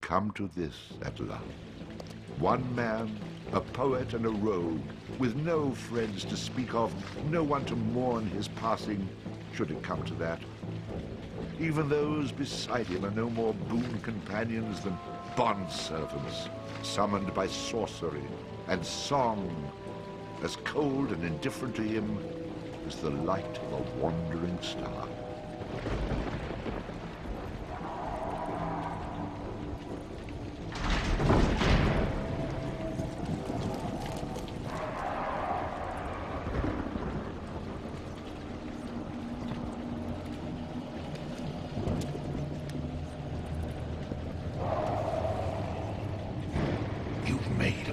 come to this at last. One man, a poet and a rogue, with no friends to speak of, no one to mourn his passing, should it come to that. Even those beside him are no more boon companions than bondservants, summoned by sorcery and song, as cold and indifferent to him as the light of a wandering star.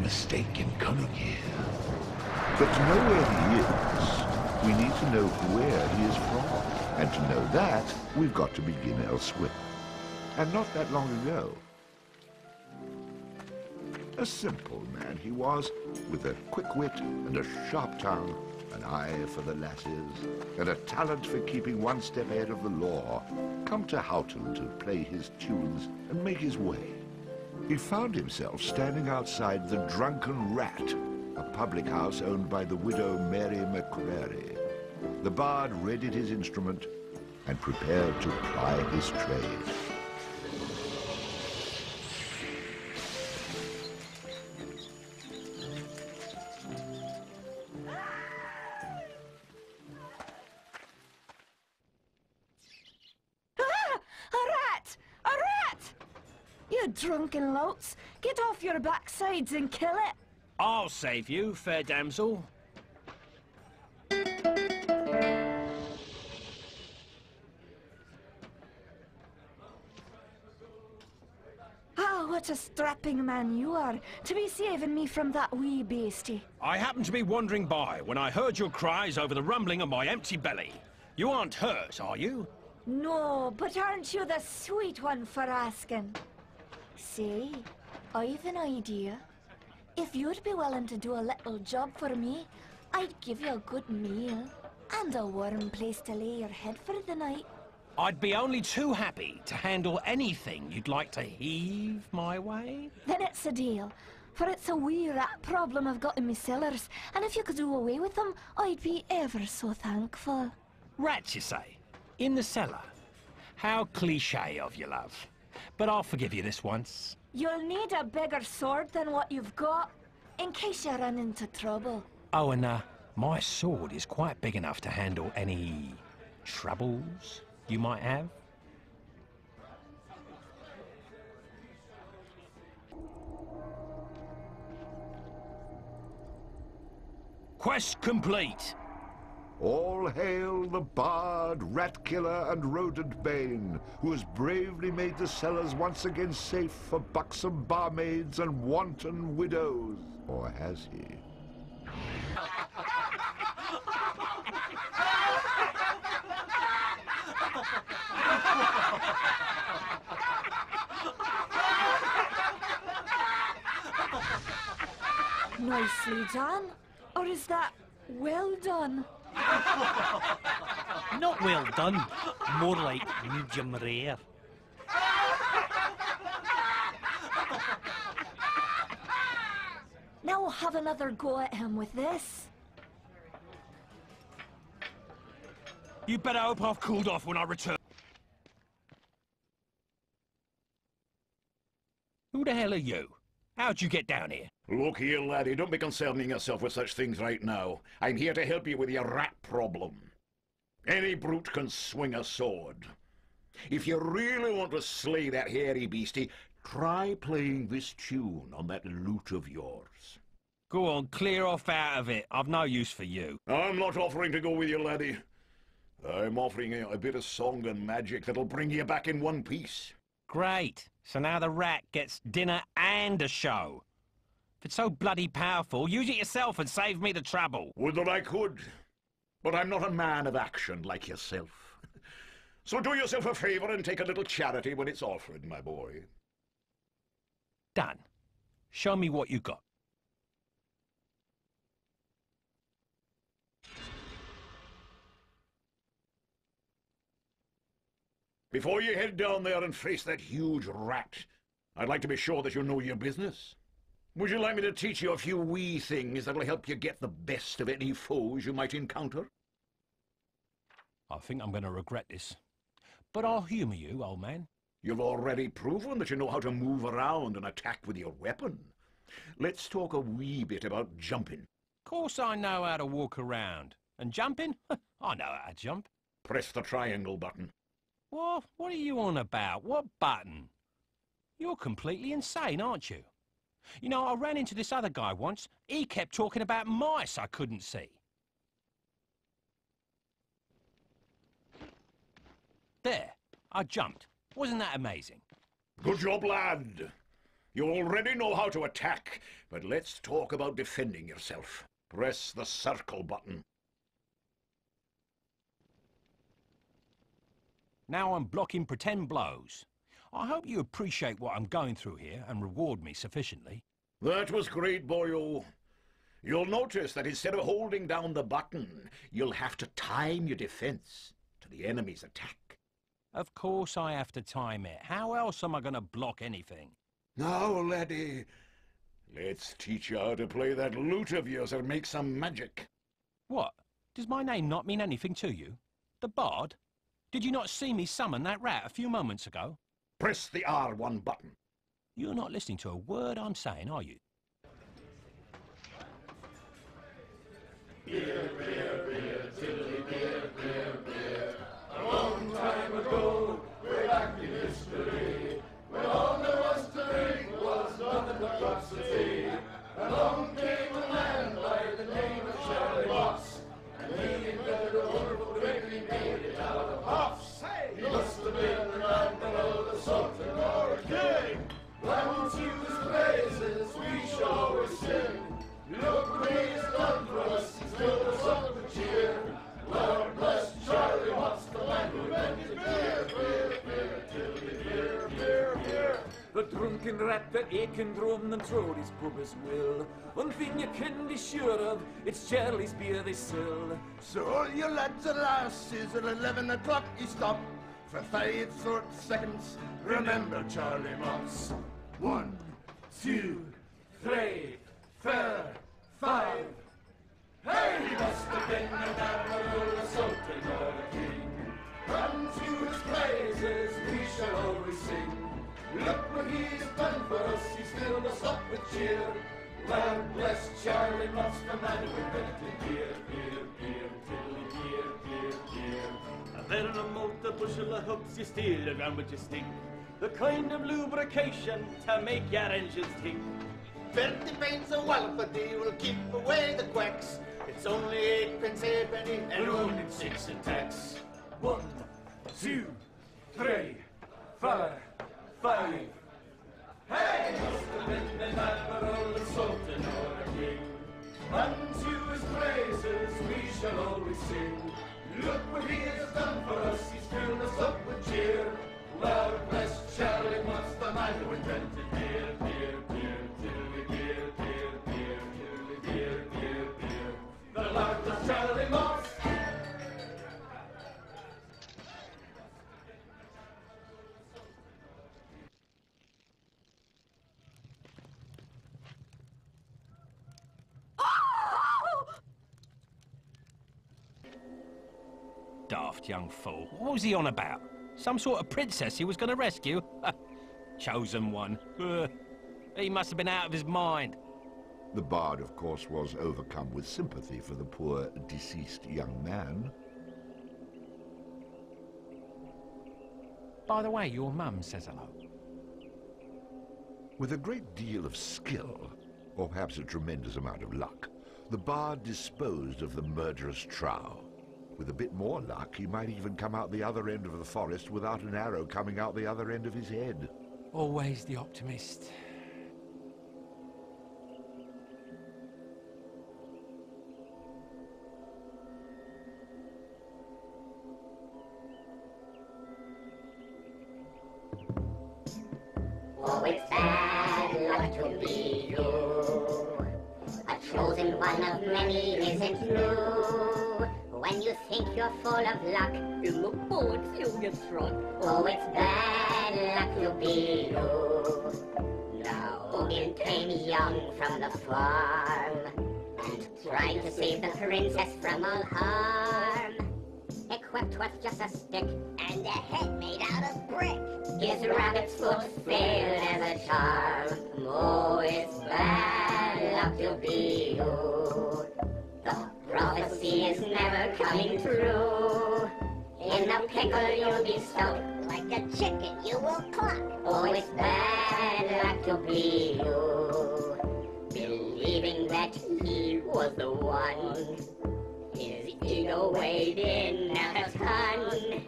Mistake in coming here. But to know where he is, we need to know where he is from. And to know that, we've got to begin elsewhere. And not that long ago. A simple man he was, with a quick wit and a sharp tongue, an eye for the lasses, and a talent for keeping one step ahead of the law, come to Houghton to play his tunes and make his way. He found himself standing outside the Drunken Rat, a public house owned by the widow Mary McCrary. The bard readied his instrument and prepared to ply his trade. Drunken louts, get off your backsides and kill it. I'll save you, fair damsel. Ah, what a strapping man you are, to be saving me from that wee beastie. I happened to be wandering by when I heard your cries over the rumbling of my empty belly. You aren't hurt, are you? No, but aren't you the sweet one for asking? Say, I've an idea. If you'd be willing to do a little job for me, I'd give you a good meal and a warm place to lay your head for the night. I'd be only too happy to handle anything you'd like to heave my way. Then it's a deal, for it's a wee rat problem I've got in my cellars, and if you could do away with them, I'd be ever so thankful. Rats, you say? In the cellar? How cliché of you, love. But I'll forgive you this once. You'll need a bigger sword than what you've got, in case you run into trouble. Oh, and my sword is quite big enough to handle any troubles you might have. Quest complete. All hail the bard, rat killer, and rodent bane, who has bravely made the cellars once again safe for buxom barmaids and wanton widows. Or has he? Nicely done. Or is that well done? Not well done, more like medium rare. Now we'll have another go at him with this. You better hope I've cooled off when I return. Who the hell are you? How'd you get down here? Look here, laddie, don't be concerning yourself with such things right now. I'm here to help you with your rat problem. Any brute can swing a sword. If you really want to slay that hairy beastie, try playing this tune on that lute of yours. Go on, clear off out of it. I've no use for you. I'm not offering to go with you, laddie. I'm offering you a bit of song and magic that'll bring you back in one piece. Great. So now the rat gets dinner and a show. If it's so bloody powerful, use it yourself and save me the trouble. Would that I could. But I'm not a man of action like yourself. So do yourself a favor and take a little charity when it's offered, my boy. Done. Show me what you got. Before you head down there and face that huge rat, I'd like to be sure that you know your business. Would you like me to teach you a few wee things that'll help you get the best of any foes you might encounter? I think I'm going to regret this. But I'll humour you, old man. You've already proven that you know how to move around and attack with your weapon. Let's talk a wee bit about jumping. Of course I know how to walk around. And jumping? I know how to jump. Press the triangle button. What are you on about? What button? You're completely insane, aren't you? You know, I ran into this other guy once. He kept talking about mice I couldn't see. There, I jumped. Wasn't that amazing? Good job, lad. You already know how to attack, but let's talk about defending yourself. Press the circle button. Now I'm blocking pretend blows. I hope you appreciate what I'm going through here and reward me sufficiently. That was great, boyo. You'll notice that instead of holding down the button, you'll have to time your defense to the enemy's attack. Of course I have to time it. How else am I going to block anything? Now, laddie, let's teach you how to play that lute of yours and make some magic. What? Does my name not mean anything to you? The Bard? Did you not see me summon that rat a few moments ago? Press the R1 button. You're not listening to a word I'm saying, are you? Beer, beer, beer, tiddly beer, beer, beer. A long time ago, way back in history, when all there was to drink was nothing but cups of tea, along came a man by the name of Charlie Watts, and he invented a wonderful drink and he made it out of hops. He must have been the man below the Sultan or a king. When to his praises we shall always sing. Look what he has done for us, he's filled us up with cheer. Lord bless Charlie Watts, the man who invented beer, beer, beer, tiddly beer, beer, beer. The drunken rat that aching drum and throwed his pub as will. One thing you can be sure of, it's Charlie's beer they sell. So all you lads and lasses at 11 o'clock you stop. For 5 short seconds, remember Charlie Watts. 1, 2, 3, 4, 5. Hey, he must have been an admiral, a sultan, or a king. Run to his praises, we shall always sing. Look what he's done for us, he's filled us up with cheer. Lord bless Charlie Watts, the man who invented beer, beer, beer, tiddly beer, beer, beer. And then in a malt, a bushel of hooks, you steal around with your stick. The kind of lubrication to make your engines tick. 30 pints of Walpity will keep away the quacks. It's only 8 pence halfpenny and only 6 in tax. 1, 2, 3, 4, 5. Hey! Must have been an admiral, a sultan, or a king. Unto his praises we shall always sing. Look what he has done for us, he's filled us up with cheer. Lord bless Charlie Watts, the man who invented beer, beer, beer, tiddly beer, beer, beer, tiddly beer, beer, beer. The Lord bless Charlie Watts. Daft young fool. What was he on about? Some sort of princess he was going to rescue? Chosen one. He must have been out of his mind. The bard, of course, was overcome with sympathy for the poor, deceased young man. By the way, your mum says hello. With a great deal of skill, or perhaps a tremendous amount of luck, the bard disposed of the murderous Trow. With a bit more luck, he might even come out the other end of the forest without an arrow coming out the other end of his head. Always the optimist. Oh, it's bad luck to be you. A chosen one of many isn't new. when you think you're full of luck. You look forward, you'll get struck. Oh, it's bad luck to be you. Now, Odin came young from the farm and tried to save the princess from all harm. Equipped with just a stick and a head made out of brick. His rabbit's foot failed as a charm. Oh, it's bad luck to be you. The prophecy is never coming true. In a pickle you'll be stuck. Like a chicken you will cluck. Oh, it's bad luck to be you. Believing that he was the one. His ego weighed in at a ton.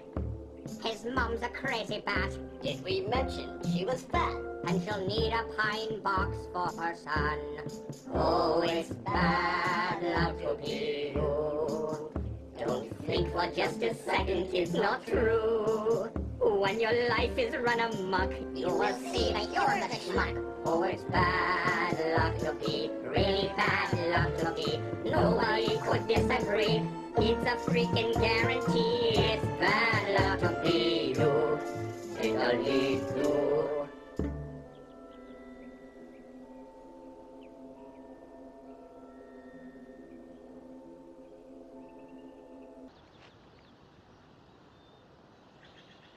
His mom's a crazy bat. Did we mention she was fat? And she'll need a pine box for her son. Oh, it's bad luck to be you. Don't think for just a second it's not true. When your life is run amok, You will see that you're the schmuck. oh, it's bad luck to be, really bad luck to be. Nobody could disagree. It's a freaking guarantee. It's bad luck to be you. It'll lead to.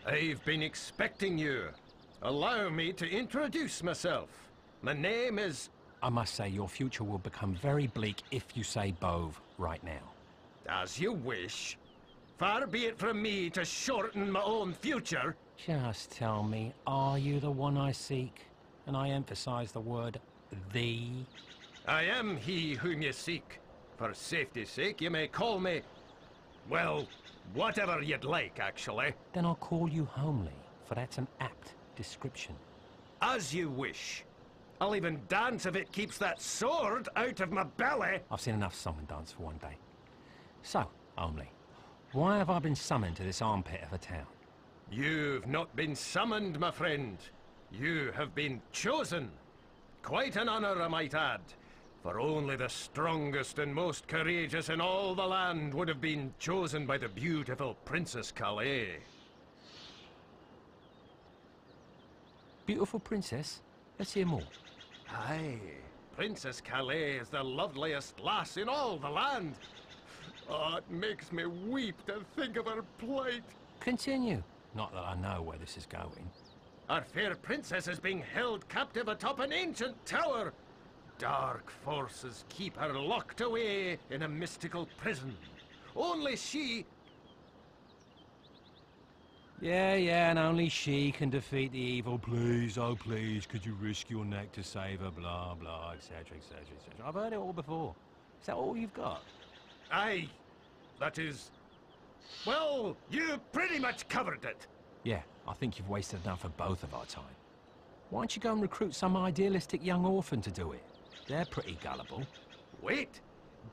I've been expecting you. Allow me to introduce myself. My name is... I must say, your future will become very bleak if you say Bove right now. As you wish. Far be it from me to shorten my own future. Just tell me, are you the one I seek? And I emphasize the word the. I am he whom you seek. For safety's sake, you may call me... well, whatever you'd like, actually. Then I'll call you Homely, for that's an apt description. As you wish. I'll even dance if it keeps that sword out of my belly. I've seen enough song and dance for one day. So, Homely, why have I been summoned to this armpit of a town? You've not been summoned, my friend. You have been chosen. Quite an honor, I might add. For only the strongest and most courageous in all the land would have been chosen by the beautiful Princess Calais. Beautiful princess? Let's hear more. Aye, Princess Calais is the loveliest lass in all the land. Oh, it makes me weep to think of her plight. Continue. Not that I know where this is going. Our fair princess is being held captive atop an ancient tower. Dark forces keep her locked away in a mystical prison. Only she... Yeah, and only she can defeat the evil. Please, oh please, could you risk your neck to save her? Blah, blah, etc., etc., etc. I've heard it all before. Is that all you've got? Aye, that is... well, you pretty much covered it. Yeah, I think you've wasted enough of both of our time. Why don't you go and recruit some idealistic young orphan to do it? They're pretty gullible. Wait,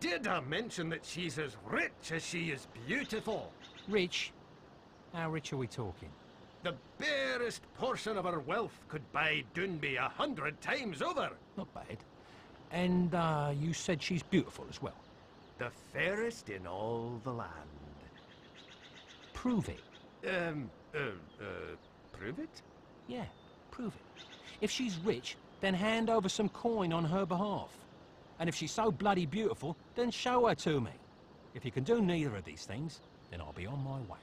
did I mention that she's as rich as she is beautiful? Rich? How rich are we talking? The barest portion of her wealth could buy Dunby 100 times over. Not bad. And, you said she's beautiful as well? The fairest in all the land. Prove it. Prove it? Yeah, prove it. If she's rich, then hand over some coin on her behalf. And if she's so bloody beautiful, then show her to me. If you can do neither of these things, then I'll be on my way.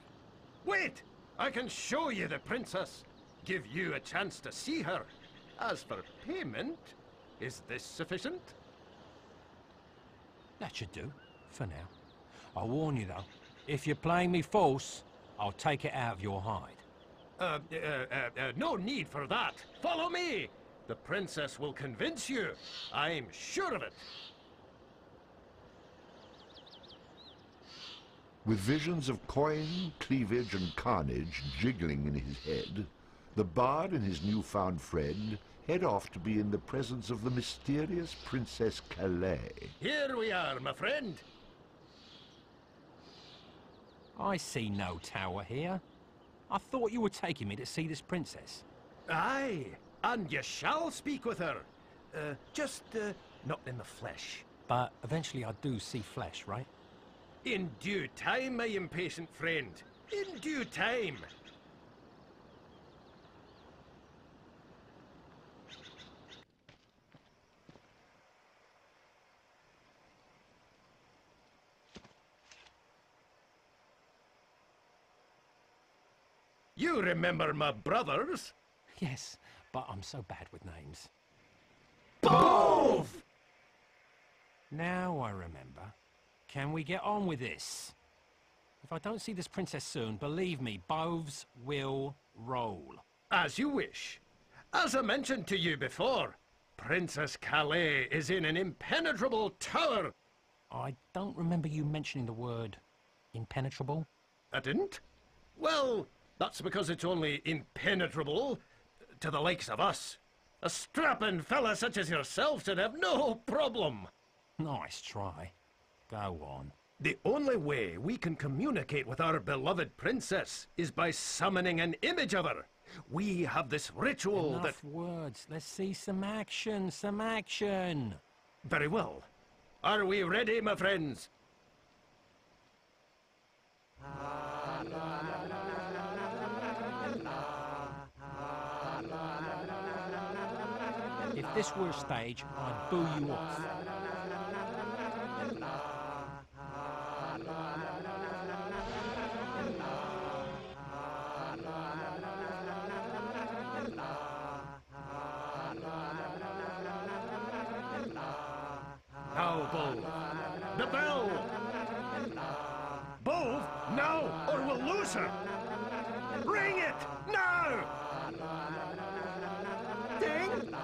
Wait! I can show you the princess. Give you a chance to see her. As for payment, is this sufficient? That should do, for now. I'll warn you though, if you're playing me false, I'll take it out of your hide. No need for that. Follow me. The princess will convince you. I'm sure of it. With visions of coin, cleavage, and carnage jiggling in his head, the bard and his newfound friend head off to be in the presence of the mysterious Princess Calais. Here we are, my friend. I see no tower here. I thought you were taking me to see this princess. Aye, and you shall speak with her. Just not in the flesh. But eventually I do see flesh, right? In due time, my impatient friend. In due time. You remember my brothers? Yes, but I'm so bad with names. Both! Now I remember. Can we get on with this? If I don't see this princess soon, believe me, boves will roll. As you wish. As I mentioned to you before, Princess Calais is in an impenetrable tower. I don't remember you mentioning the word impenetrable. I didn't? Well, that's because it's only impenetrable to the likes of us. A strapping fella such as yourself should have no problem. Nice try. Go on. The only way we can communicate with our beloved princess is by summoning an image of her. We have this ritual Enough words. Let's see some action, Very well. Are we ready, my friends? If this were a stage, I'd boo you off. Now, Bove. The bell! Bove, now, or we'll lose her! Ring it, now! Ding!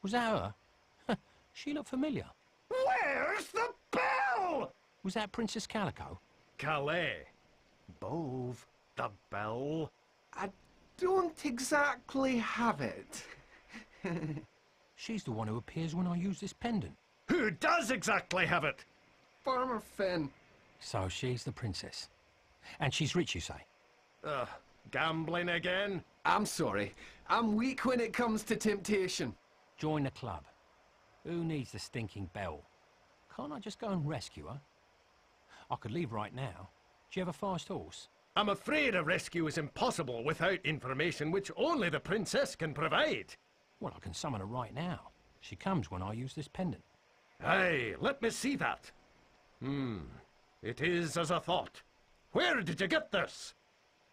Was that her? She looked familiar. Where's the bell? Was that Princess Calico? Calais. Bove, the bell. I don't exactly have it. She's the one who appears when I use this pendant. Who does exactly have it? Farmer Finn. So she's the princess. And she's rich, you say? Gambling again? I'm sorry. I'm weak when it comes to temptation. Join the club. Who needs the stinking bell? Can't I just go and rescue her? I could leave right now. Do you have a fast horse? I'm afraid a rescue is impossible without information which only the princess can provide. Well, I can summon her right now. She comes when I use this pendant. Aye, let me see that. It is as I thought. Where did you get this?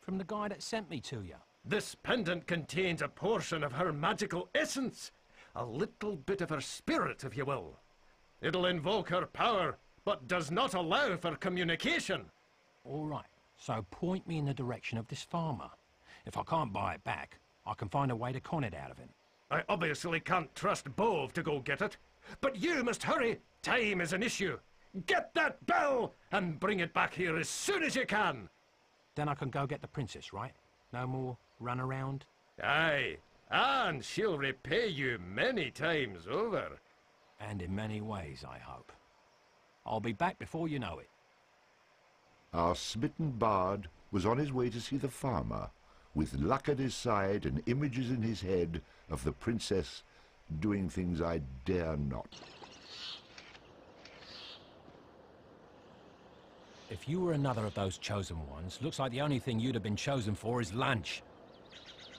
From the guy that sent me to you. This pendant contains a portion of her magical essence. A little bit of her spirit, if you will. It'll invoke her power, but does not allow for communication. All right, so point me in the direction of this farmer. If I can't buy it back, I can find a way to con it out of him. I obviously can't trust Bove to go get it, but you must hurry. Time is an issue. Get that bell and bring it back here as soon as you can. Then I can go get the princess, right? No more run around? Aye, and she'll repay you many times over. And in many ways, I hope. I'll be back before you know it. Our smitten bard was on his way to see the farmer, with luck at his side and images in his head of the princess doing things I dare not. If you were another of those chosen ones, looks like the only thing you'd have been chosen for is lunch.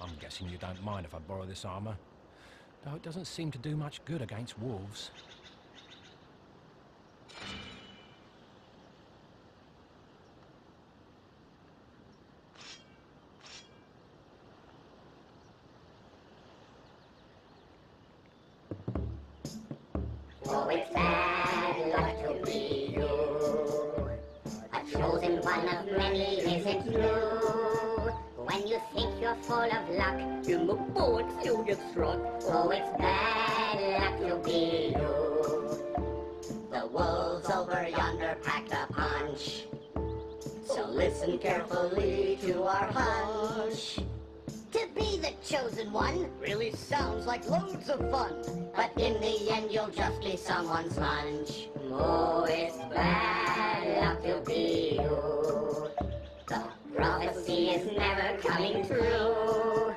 I'm guessing you don't mind if I borrow this armor, though it doesn't seem to do much good against wolves. Oh, it's bad luck to be you. A chosen one of many isn't true. When you think you're full of luck, In the bullets you'll get struck. oh, it's bad luck to be you. The wolves over yonder packed a punch. So listen carefully to our hunch. To be the chosen one Really sounds like loads of fun. but in the end you'll just be someone's lunch. Oh, it's bad luck to be you. The prophecy is never coming true.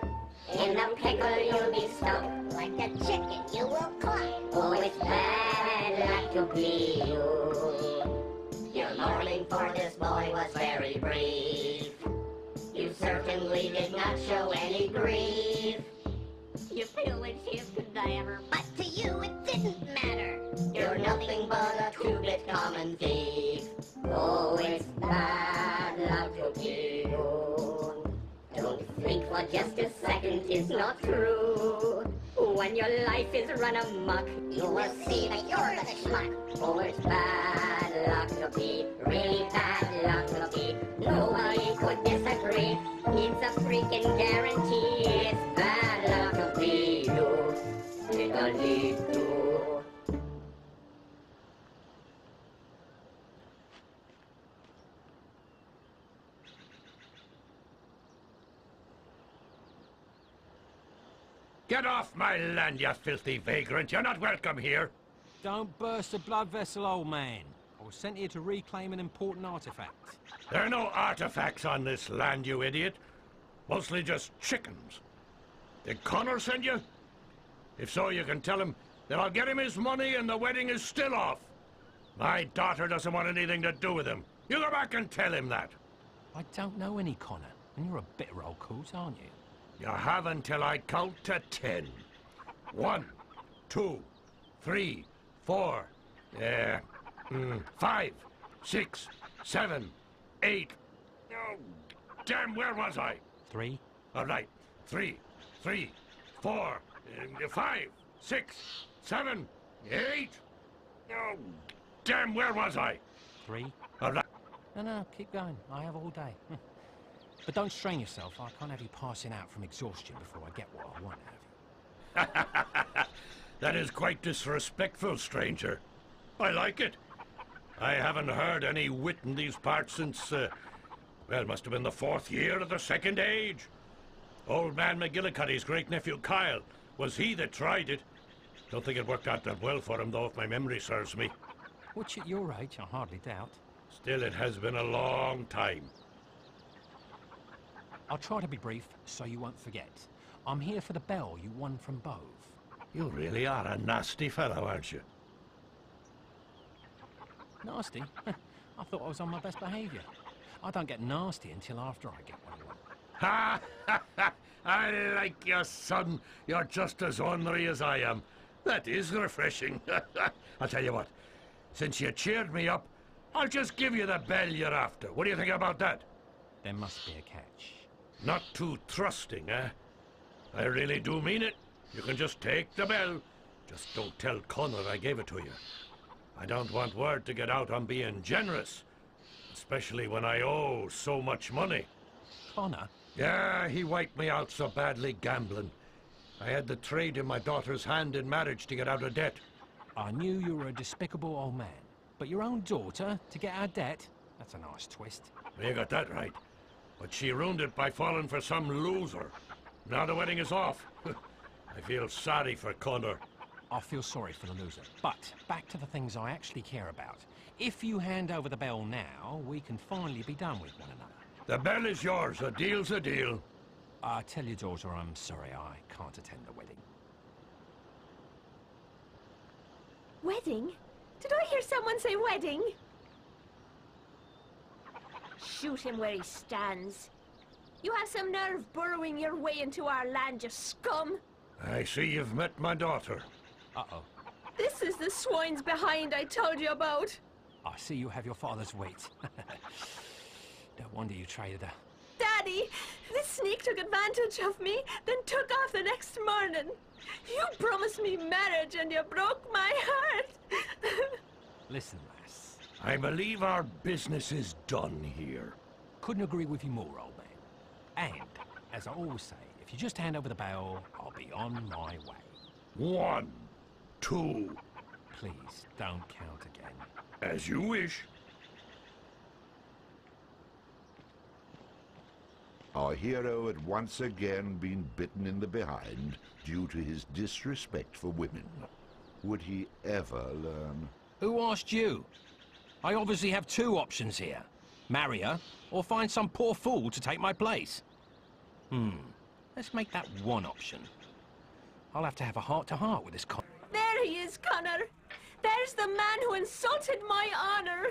In the pickle you'll be stuck. Like a chicken you will climb. Oh, it's bad luck to be you. Your mourning for this boy was very brief. You certainly did not show any grief. You feel as if could I ever, but to you it didn't matter. You're nothing but a two-bit common thief. Oh, it's bad luck to be you. Don't think for just a second it's not true. When your life is run amok, you will see that you're the schmuck. Oh, it's bad luck to be, really bad luck to be. Nobody could disagree. It's a freaking guarantee. It's bad luck to be you. It'll lead to. Get off my land, you filthy vagrant. You're not welcome here. Don't burst a blood vessel, old man. I was sent here to reclaim an important artifact. There are no artifacts on this land, you idiot. Mostly just chickens. Did Connor send you? If so, you can tell him that I'll get him his money and the wedding is still off. My daughter doesn't want anything to do with him. You go back and tell him that. I don't know any Connor, and you're a bitter old coot, aren't you? You have until I count to 10. 1, 2, 3, 4, 5, 6, 7, 8. Oh, damn, where was I? 3. All right. 3, 4, 5, 6, 7, 8. Oh, damn, where was I? 3. All right. No, keep going. I have all day. But don't strain yourself. I can't have you passing out from exhaustion before I get what I want out of you. That is quite disrespectful, stranger. I like it. I haven't heard any wit in these parts since, well, it must have been the 4th year of the Second Age. Old man McGillicuddy's great-nephew Kyle, was he that tried it. Don't think it worked out that well for him, though, if my memory serves me. Which at your age, I hardly doubt. Still, it has been a long time. I'll try to be brief, so you won't forget. I'm here for the bell you won from Bove. You really are a nasty fellow, aren't you? Nasty? I thought I was on my best behaviour. I don't get nasty until after I get what I want. Ha! I like you, son. You're just as ornery as I am. That is refreshing. I'll tell you what. Since you cheered me up, I'll just give you the bell you're after. What do you think about that? There must be a catch. Not too trusting, eh? I really do mean it. You can just take the bell. Just don't tell Connor I gave it to you. I don't want word to get out I'm being generous. Especially when I owe so much money. Connor? Yeah, he wiped me out so badly gambling. I had the trade in my daughter's hand in marriage to get out of debt. I knew you were a despicable old man. But your own daughter, to get out of debt? That's a nice twist. You got that right. But she ruined it by falling for some loser. Now the wedding is off. I feel sorry for Connor. I feel sorry for the loser. But back to the things I actually care about. If you hand over the bell now, we can finally be done with one another. The bell is yours. A deal's a deal. I tell your daughter I'm sorry I can't attend the wedding. Wedding? Did I hear someone say wedding? Shoot him where he stands. You have some nerve burrowing your way into our land, you scum! I see you've met my daughter. Uh-oh. This is the swine's behind I told you about. I see you have your father's weight. No wonder you traded her. Daddy, this sneak took advantage of me, then took off the next morning. You promised me marriage and you broke my heart. Listen, lass. I believe our business is done here. Couldn't agree with you more, old man. And, as I always say, if you just hand over the bell, I'll be on my way. 1, 2. Please, don't count again. As you wish. Our hero had once again been bitten in the behind due to his disrespect for women. Would he ever learn? Who asked you? I obviously have two options here. Marry her, or find some poor fool to take my place. Let's make that one option. I'll have to have a heart-to-heart with this Connor. There he is, Connor. There's the man who insulted my honor.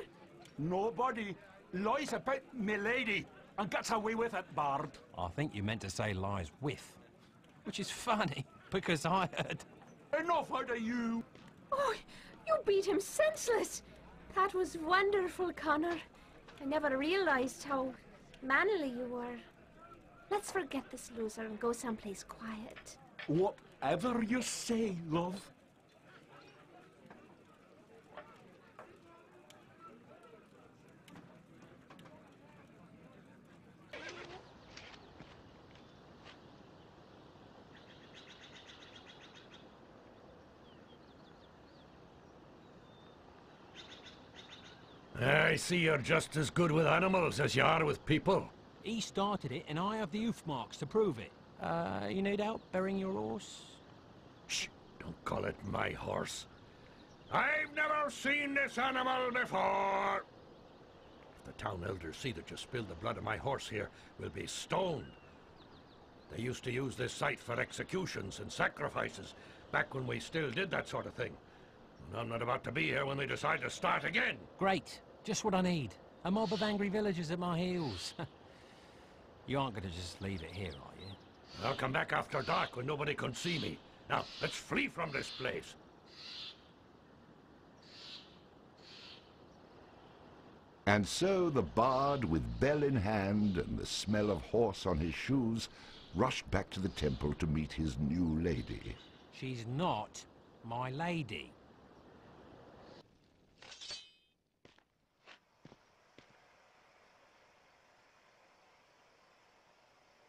Nobody lies about me lady and gets away with it, Bard. I think you meant to say lies with. Which is funny, because I heard... Enough out of you! Oh, you beat him senseless. That was wonderful, Connor. I never realized how manly you were. Let's forget this loser and go someplace quiet. Whatever you say, love. I see you're just as good with animals as you are with people. He started it, and I have the hoof marks to prove it. You need help burying your horse? Shh! Don't call it my horse. I've never seen this animal before! If the town elders see that you spilled the blood of my horse here, we'll be stoned. They used to use this site for executions and sacrifices, back when we still did that sort of thing. And I'm not about to be here when they decide to start again. Great. Just what I need. A mob of angry villagers at my heels. You aren't going to just leave it here, are you? I'll come back after dark when nobody can see me. Now, let's flee from this place. And so the bard, with bell in hand and the smell of horse on his shoes, rushed back to the temple to meet his new lady. She's not my lady.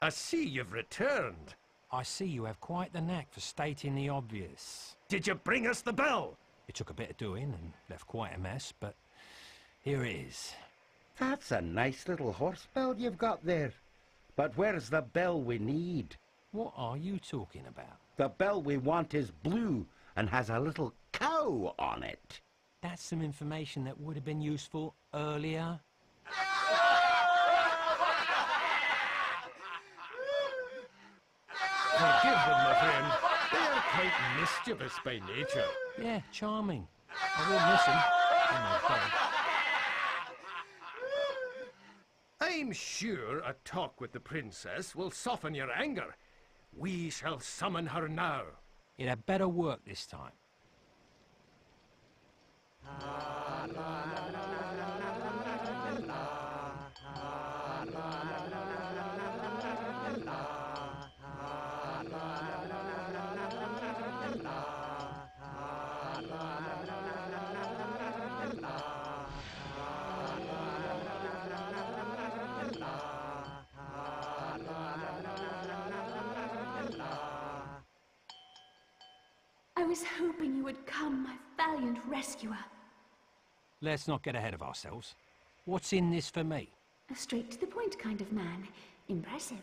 I see you've returned. I see you have quite the knack for stating the obvious. Did you bring us the bell? It took a bit of doing and left quite a mess, but here it is. That's a nice little horse bell you've got there. But where's the bell we need? What are you talking about? The bell we want is blue and has a little cow on it. That's some information that would have been useful earlier. Forgive them, my friend. They are quite mischievous by nature. Yeah, charming. I will miss him. Oh my God. I'm sure a talk with the princess will soften your anger. We shall summon her now. It had better work this time. I was hoping you would come, my valiant rescuer. Let's not get ahead of ourselves. What's in this for me? A straight-to-the-point kind of man. Impressive.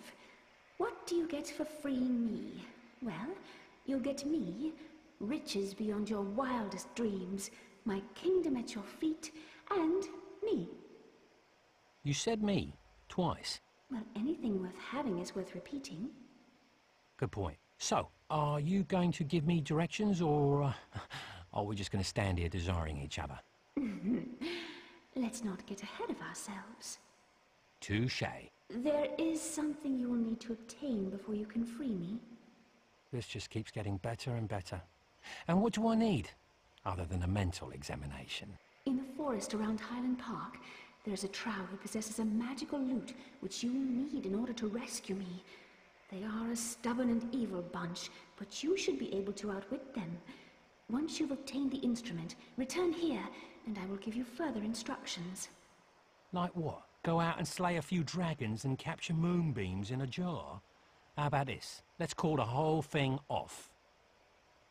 What do you get for freeing me? Well, you'll get me, riches beyond your wildest dreams, my kingdom at your feet, and me. You said me, twice. Well, anything worth having is worth repeating. Good point. So, are you going to give me directions, or are we just going to stand here desiring each other? Let's not get ahead of ourselves. Touché. There is something you will need to obtain before you can free me. This just keeps getting better and better. And what do I need, other than a mental examination? In the forest around Highland Park, there's a Trow who possesses a magical lute, which you need in order to rescue me. They are a stubborn and evil bunch, but you should be able to outwit them. Once you've obtained the instrument, return here, and I will give you further instructions. Like what? Go out and slay a few dragons and capture moonbeams in a jar? How about this? Let's call the whole thing off.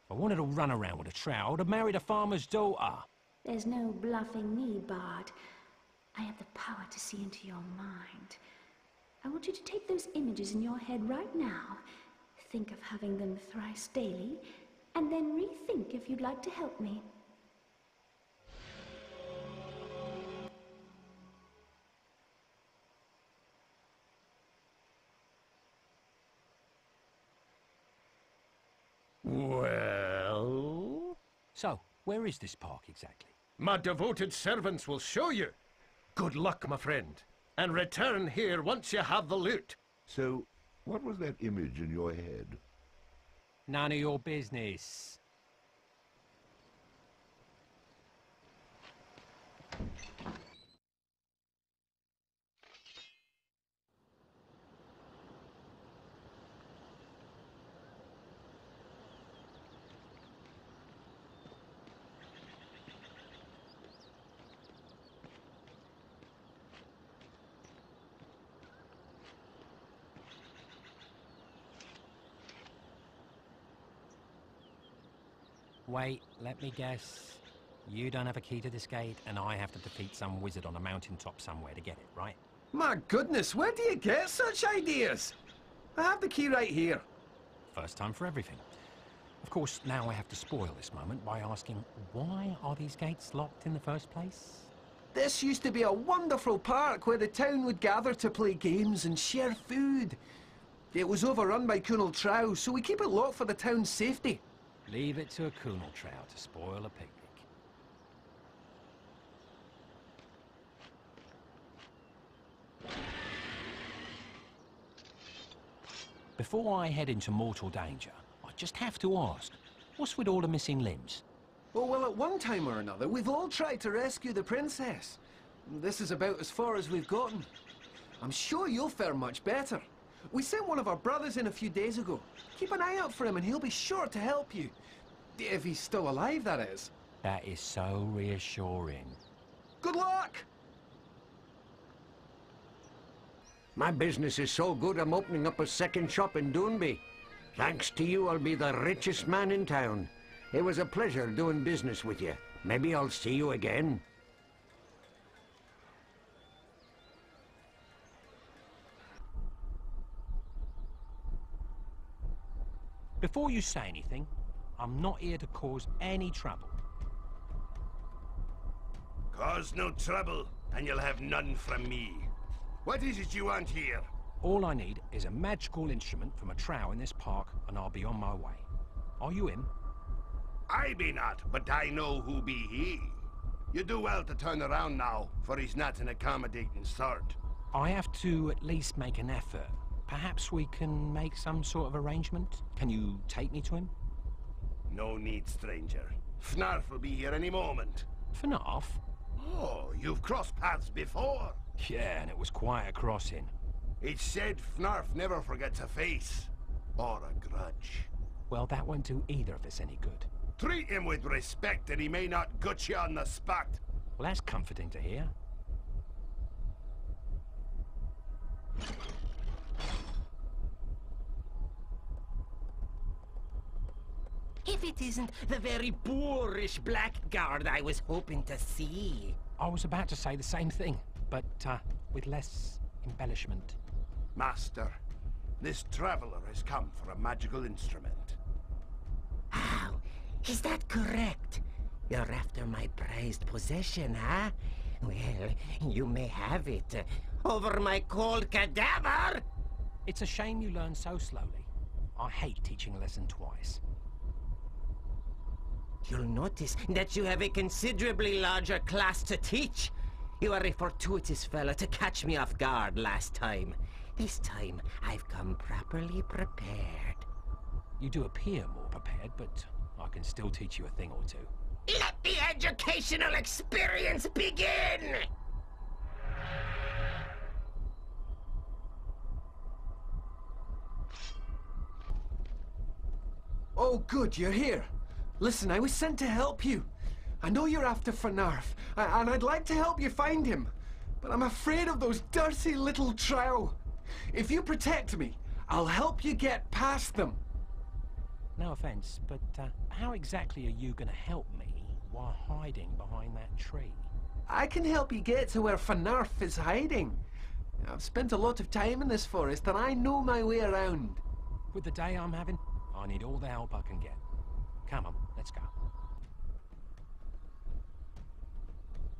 If I wanted to run around with a Trow, I'd have married a farmer's daughter. There's no bluffing me, Bard. I have the power to see into your mind. I want you to take those images in your head right now, think of having them thrice daily, and then rethink if you'd like to help me. Well... So, where is this park exactly? My devoted servants will show you. Good luck, my friend. And return here once you have the loot. So, what was that image in your head? None of your business. Wait, let me guess. You don't have a key to this gate, and I have to defeat some wizard on a mountaintop somewhere to get it, right? My goodness, where do you get such ideas? I have the key right here. First time for everything. Of course, now I have to spoil this moment by asking, why are these gates locked in the first place? This used to be a wonderful park where the town would gather to play games and share food. It was overrun by Colonel Trow, so we keep it locked for the town's safety. Leave it to a Colonel Trow to spoil a picnic. Before I head into mortal danger, I just have to ask, what's with all the missing limbs? Oh, well, at one time or another, we've all tried to rescue the princess. This is about as far as we've gotten. I'm sure you'll fare much better. We sent one of our brothers in a few days ago. Keep an eye out for him and he'll be sure to help you. If he's still alive, that is. That is so reassuring. Good luck! My business is so good I'm opening up a second shop in Doonby. Thanks to you, I'll be the richest man in town. It was a pleasure doing business with you. Maybe I'll see you again. Before you say anything, I'm not here to cause any trouble. Cause no trouble, and you'll have none from me. What is it you want here? All I need is a magical instrument from a trow in this park, and I'll be on my way. Are you him? I be not, but I know who be he. You do well to turn around now, for he's not an accommodating sort. I have to at least make an effort. Perhaps we can make some sort of arrangement? Can you take me to him? No need, stranger. Fnarf will be here any moment. Fnarf? Oh, you've crossed paths before. Yeah, and it was quite a crossing. It's said Fnarf never forgets a face. Or a grudge. Well, that won't do either of us any good. Treat him with respect and he may not gut you on the spot. Well, that's comforting to hear. If it isn't the very boorish blackguard I was hoping to see. I was about to say the same thing, but with less embellishment. Master, this traveler has come for a magical instrument. Oh, is that correct? You're after my prized possession, huh? Well, you may have it. Over my cold cadaver! It's a shame you learn so slowly. I hate teaching a lesson twice. You'll notice that you have a considerably larger class to teach. You are a fortuitous fella to catch me off guard last time. This time, I've come properly prepared. You do appear more prepared, but I can still teach you a thing or two. Let the educational experience begin! Oh, good, you're here. Listen, I was sent to help you. I know you're after Fnarf, and I'd like to help you find him. But I'm afraid of those dirty little trow. If you protect me, I'll help you get past them. No offense, but how exactly are you gonna help me while hiding behind that tree? I can help you get to where Fnarf is hiding. I've spent a lot of time in this forest, and I know my way around. With the day I'm having, I need all the help I can get. Come on, let's go.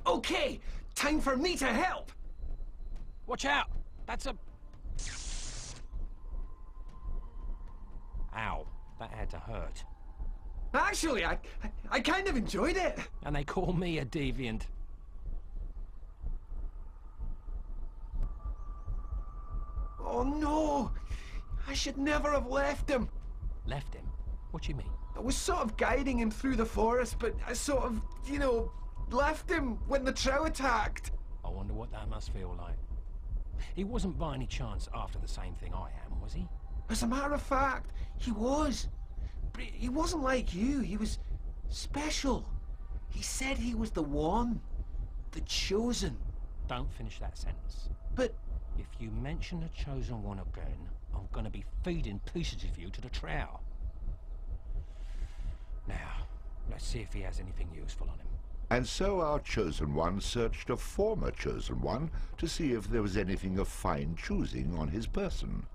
Okay, time for me to help! Watch out! That's a... Ow, that had to hurt. Actually, I kind of enjoyed it. And they call me a deviant. Oh no! I should never have left him. Left him? What do you mean? I was sort of guiding him through the forest, but I sort of, you know, left him when the Trow attacked. I wonder what that must feel like. He wasn't by any chance after the same thing I am, was he? As a matter of fact, he was. But he wasn't like you. He was special. He said he was the one. The chosen. Don't finish that sentence. But if you mention the chosen one again, I'm gonna be feeding pieces of you to the Trow. Now, let's see if he has anything useful on him. And so our chosen one searched a former chosen one to see if there was anything of fine choosing on his person.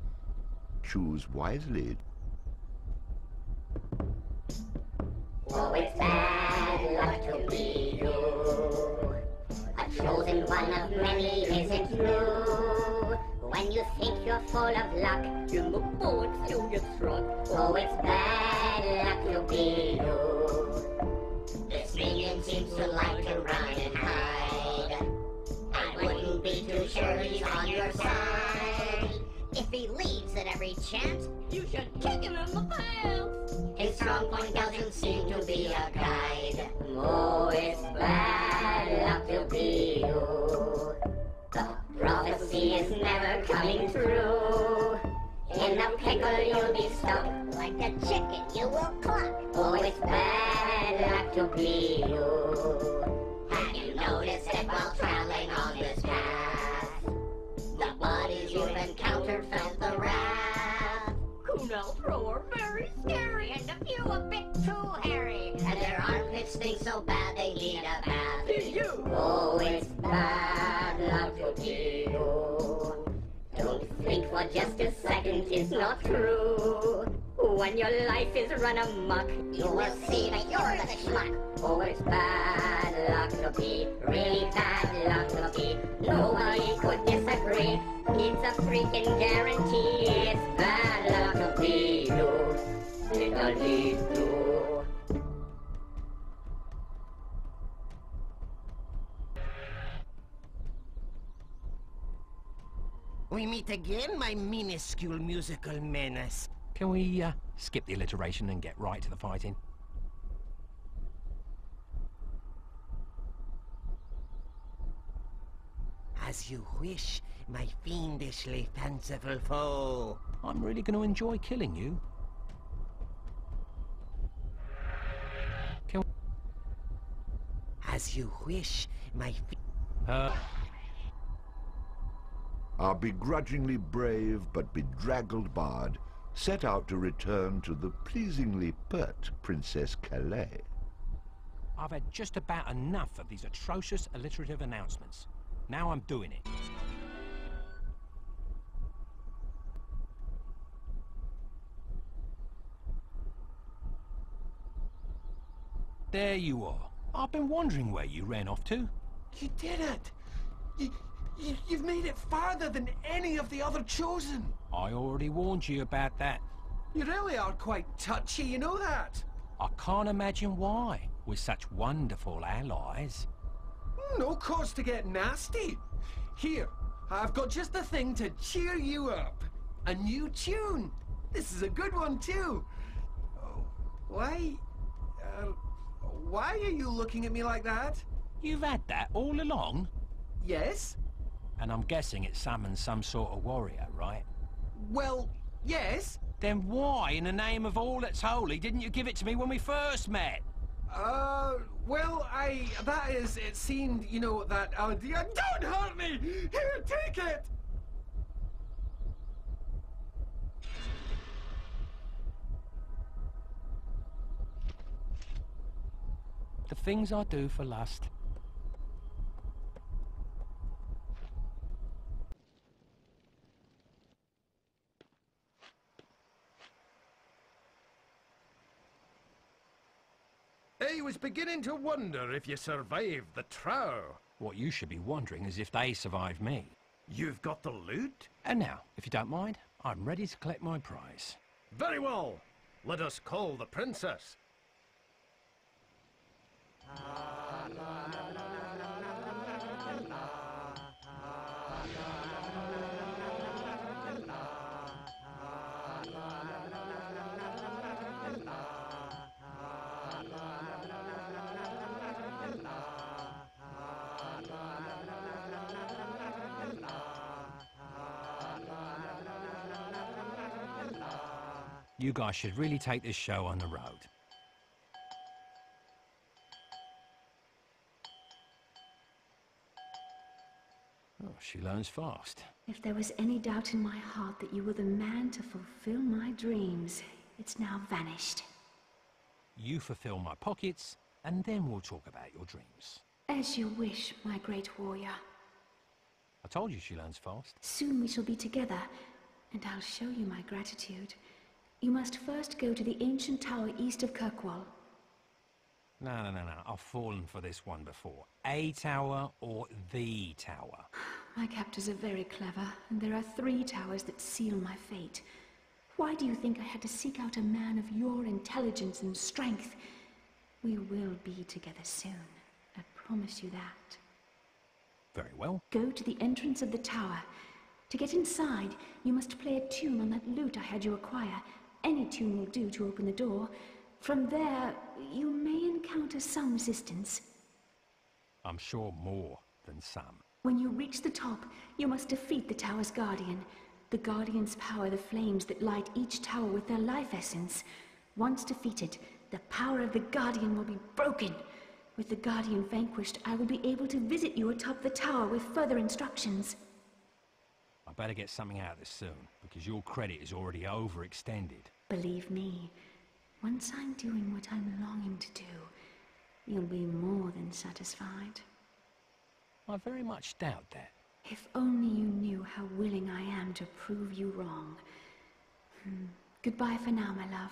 Choose wisely. Oh, it's bad luck to be you. A chosen one of many isn't true. When you think you're full of luck, you look forward till you're struck. Oh, it's bad luck to be you. This minion seems to like to run and hide. I wouldn't be too sure he's on your side. If he leaves at every chance, you should kick him in the pants. His strong point doesn't seem to be a guide. Oh, it's bad luck to be you. The prophecy is never coming true. In a pickle you'll be stuck. Like a chicken you will cluck. Oh, it's bad luck to be you. Have you noticed it while traveling on this path? The bodies you've encountered felt the wrath. Kunal Trow are very scary, and a few a bit too hairy. And their armpits stink so bad they need a bath. To you! Oh, it's bad luck to be you. Don't think for just a second it's not true. When your life is run amok, you will see that you're the schmuck. Oh, it's bad luck to be, really bad luck to be. Nobody could disagree. It's a freaking guarantee. It's bad luck to be you. Fiddly do. We meet again, my minuscule musical menace. Can we, skip the alliteration and get right to the fighting? As you wish, my fiendishly fanciful foe. I'm really going to enjoy killing you. Can As you wish, my Our begrudgingly brave but bedraggled bard set out to return to the pleasingly pert Princess Calais. I've had just about enough of these atrocious alliterative announcements. Now I'm doing it. There you are. I've been wondering where you ran off to. You did it! You've made it farther than any of the other chosen. I already warned you about that. You really are quite touchy, you know that? I can't imagine why, with such wonderful allies. No cause to get nasty. Here, I've got just the thing to cheer you up. A new tune. This is a good one, too. Why are you looking at me like that? You've had that all along? Yes. And I'm guessing it summons some sort of warrior, right? Well, yes. Then why, in the name of all that's holy, didn't you give it to me when we first met? Well, it seemed, you know, that, don't hurt me! Here, take it! The things I do for lust. I was beginning to wonder if you survived the Trow. What you should be wondering is if they survived me. You've got the loot? And now, if you don't mind, I'm ready to collect my prize. Very well. Let us call the princess. You guys should really take this show on the road. Oh, she learns fast. If there was any doubt in my heart that you were the man to fulfill my dreams, it's now vanished. You fulfill my pockets, and then we'll talk about your dreams. As you wish, my great warrior. I told you she learns fast. Soon we shall be together, and I'll show you my gratitude. You must first go to the ancient tower east of Kirkwall. No. I've fallen for this one before. A tower or the tower? My captors are very clever, and there are 3 towers that seal my fate. Why do you think I had to seek out a man of your intelligence and strength? We will be together soon. I promise you that. Very well. Go to the entrance of the tower. To get inside, you must play a tune on that lute I had you acquire. Any tune will do to open the door. From there, you may encounter some resistance. I'm sure more than some. When you reach the top, you must defeat the tower's guardian. The guardians power the flames that light each tower with their life essence. Once defeated, the power of the guardian will be broken. With the guardian vanquished, I will be able to visit you atop the tower with further instructions. I better get something out of this soon, because your credit is already overextended. Believe me, once I'm doing what I'm longing to do, you'll be more than satisfied. I very much doubt that. If only you knew how willing I am to prove you wrong. Goodbye for now, my love.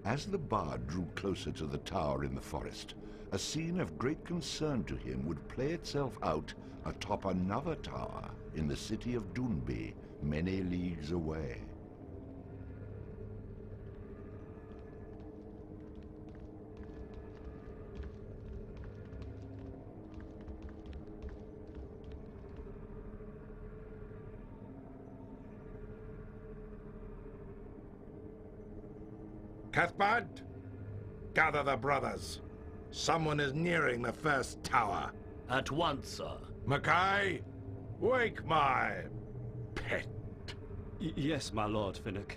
As the bard drew closer to the tower in the forest, a scene of great concern to him would play itself out atop another tower in the city of Dunby, many leagues away. Cathbad, gather the brothers. Someone is nearing the first tower. At once, sir. Mackay, wake my pet. Yes, my lord, Finnick.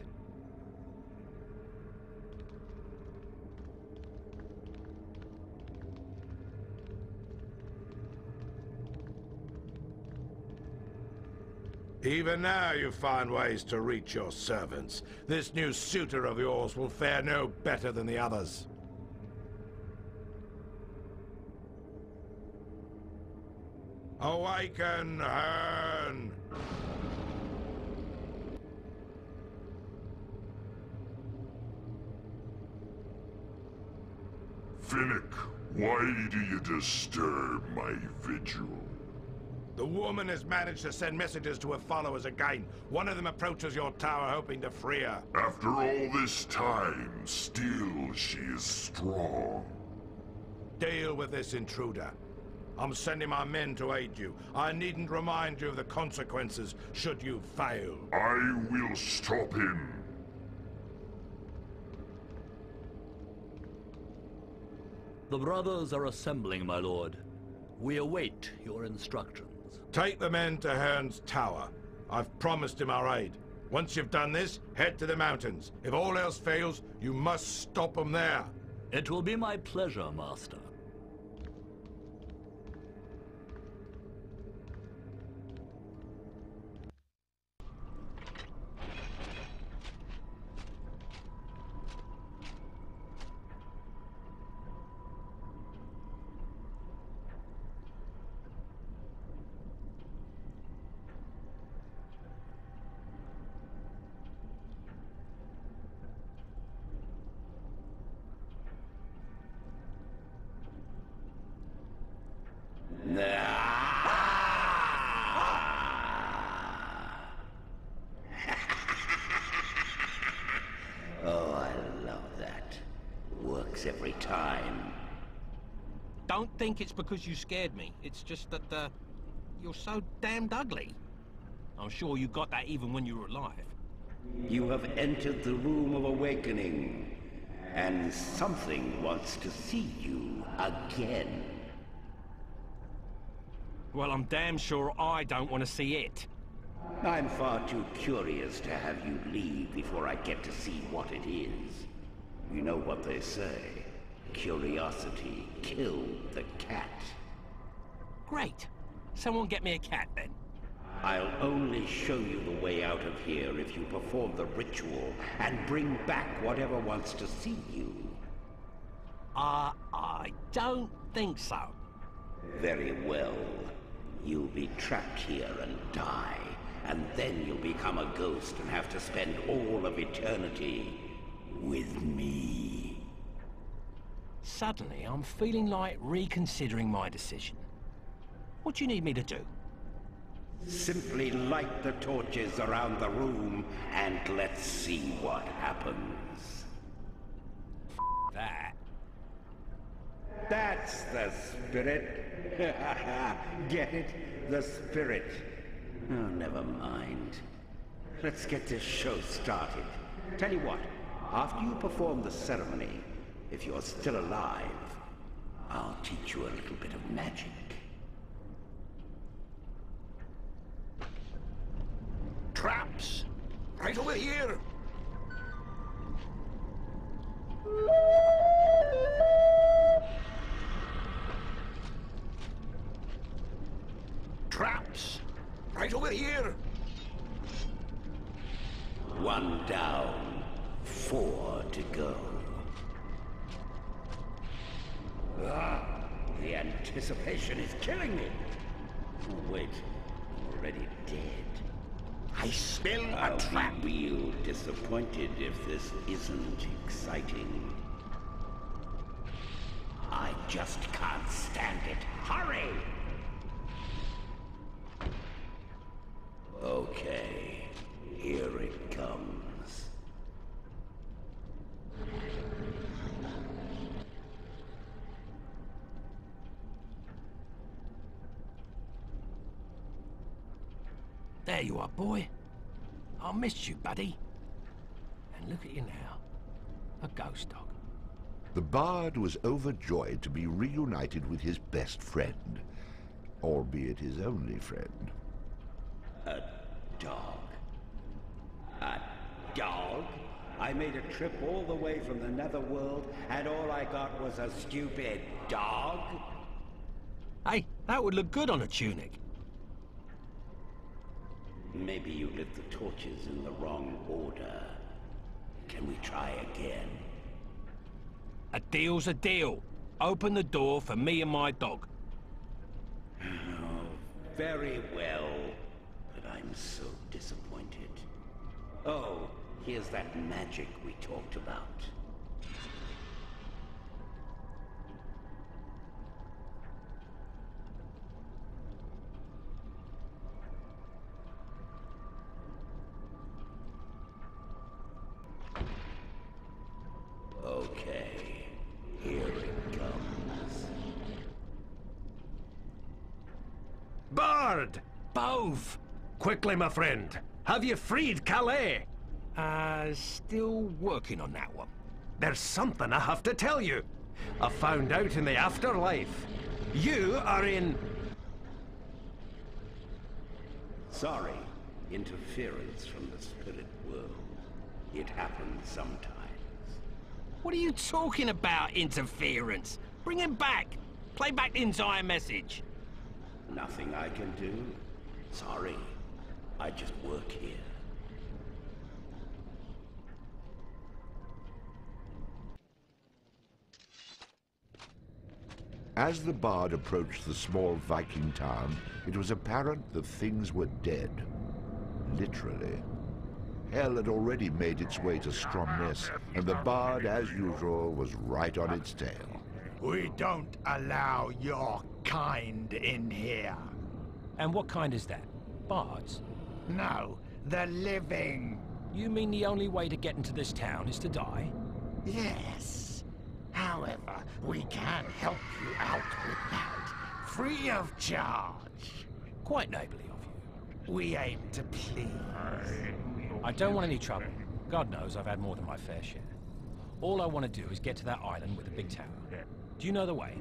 Even now you find ways to reach your servants. This new suitor of yours will fare no better than the others. Awaken, Herne! Finnick, why do you disturb my vigil? The woman has managed to send messages to her followers again. One of them approaches your tower hoping to free her. After all this time, still she is strong. Deal with this intruder. I'm sending my men to aid you. I needn't remind you of the consequences should you fail. I will stop him. The brothers are assembling, my lord. We await your instructions. Take the men to Herne's tower. I've promised him our aid. Once you've done this, head to the mountains. If all else fails, you must stop them there. It will be my pleasure, master. time. Don't think it's because you scared me. It's just that, you're so damned ugly. I'm sure you got that even when you were alive. You have entered the Room of Awakening, and something wants to see you again. Well, I'm damn sure I don't want to see it. I'm far too curious to have you leave before I get to see what it is. You know what they say. Curiosity killed the cat. Great. Someone get me a cat, then. I'll only show you the way out of here if you perform the ritual and bring back whatever wants to see you. I don't think so. Very well. You'll be trapped here and die, and then you'll become a ghost and have to spend all of eternity with me. Suddenly, I'm feeling like reconsidering my decision. What do you need me to do? Simply light the torches around the room, and let's see what happens. That. That's the spirit. Get it? The spirit. Oh, never mind. Let's get this show started. Tell you what, after you perform the ceremony, if you're still alive, I'll teach you a little bit of magic. Traps! Right over here! Traps! Right over here! 1 down, 4 to go. The anticipation is killing me. Oh, wait, I'm already dead. I smell a I'll trap. be real disappointed if this isn't exciting. I just can't stand it. Hurry! Okay, here it comes. There you are, boy. I missed you, buddy. And look at you now. A ghost dog. The bard was overjoyed to be reunited with his best friend, albeit his only friend. A dog. A dog? I made a trip all the way from the netherworld, and all I got was a stupid dog? Hey, that would look good on a tunic. Maybe you lit the torches in the wrong order. Can we try again? A deal's a deal. Open the door for me and my dog. Oh, very well. But I'm so disappointed. Oh, here's that magic we talked about. Okay, here it comes. Bard! Bove! Quickly, my friend. Have you freed Calais? Still working on that one. There's something I have to tell you. I found out in the afterlife. You are in... Sorry, interference from the spirit world. It happens sometimes. What are you talking about, interference? Bring him back. Play back the entire message. Nothing I can do. Sorry. I just work here. As the bard approached the small Viking town, it was apparent that things were dead. Literally. Hell had already made its way to Stromness, and the bard, as usual, was right on its tail. We don't allow your kind in here. And what kind is that? Bards? No, the living. You mean the only way to get into this town is to die? Yes. However, we can help you out with that, free of charge. Quite neighbourly of you. We aim to please. I don't want any trouble. God knows I've had more than my fair share. All I want to do is get to that island with the big tower. Do you know the way?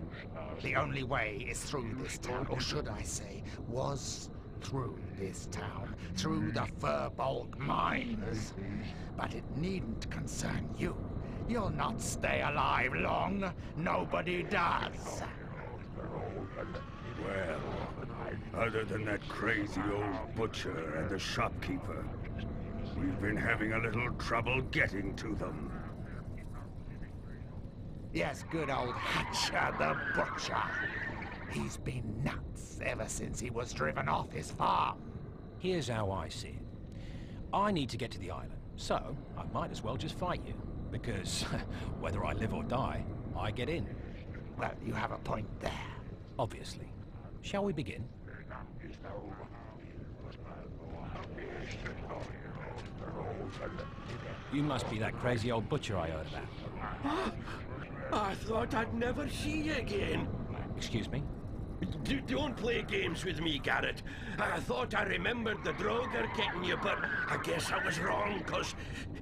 The only way is through this town, or should I say, was through this town, through the Furbolg mines. But it needn't concern you. You'll not stay alive long. Nobody does. Well, other than that crazy old butcher and the shopkeeper, we've been having a little trouble getting to them. Yes, good old Hatcher the Butcher. He's been nuts ever since he was driven off his farm. Here's how I see it. I need to get to the island, so I might as well just fight you. Because, whether I live or die, I get in. Well, you have a point there. Obviously. Shall we begin? You must be that crazy old butcher I heard about. I thought I'd never see you again. Excuse me? Don't play games with me, Garrett. I thought I remembered the Droger getting you, but I guess I was wrong, 'cause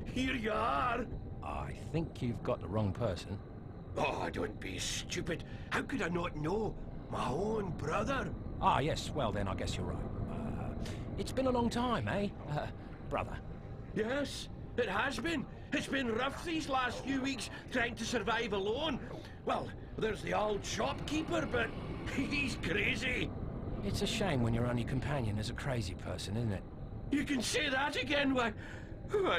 here you are. I think you've got the wrong person. Oh, don't be stupid. How could I not know? My own brother. Ah, yes, well then I guess you're right. It's been a long time, eh? Brother. Yes, it has been. It's been rough these last few weeks trying to survive alone. Well, there's the old shopkeeper, but he's crazy. It's a shame when your only companion is a crazy person, isn't it? You can say that again. Why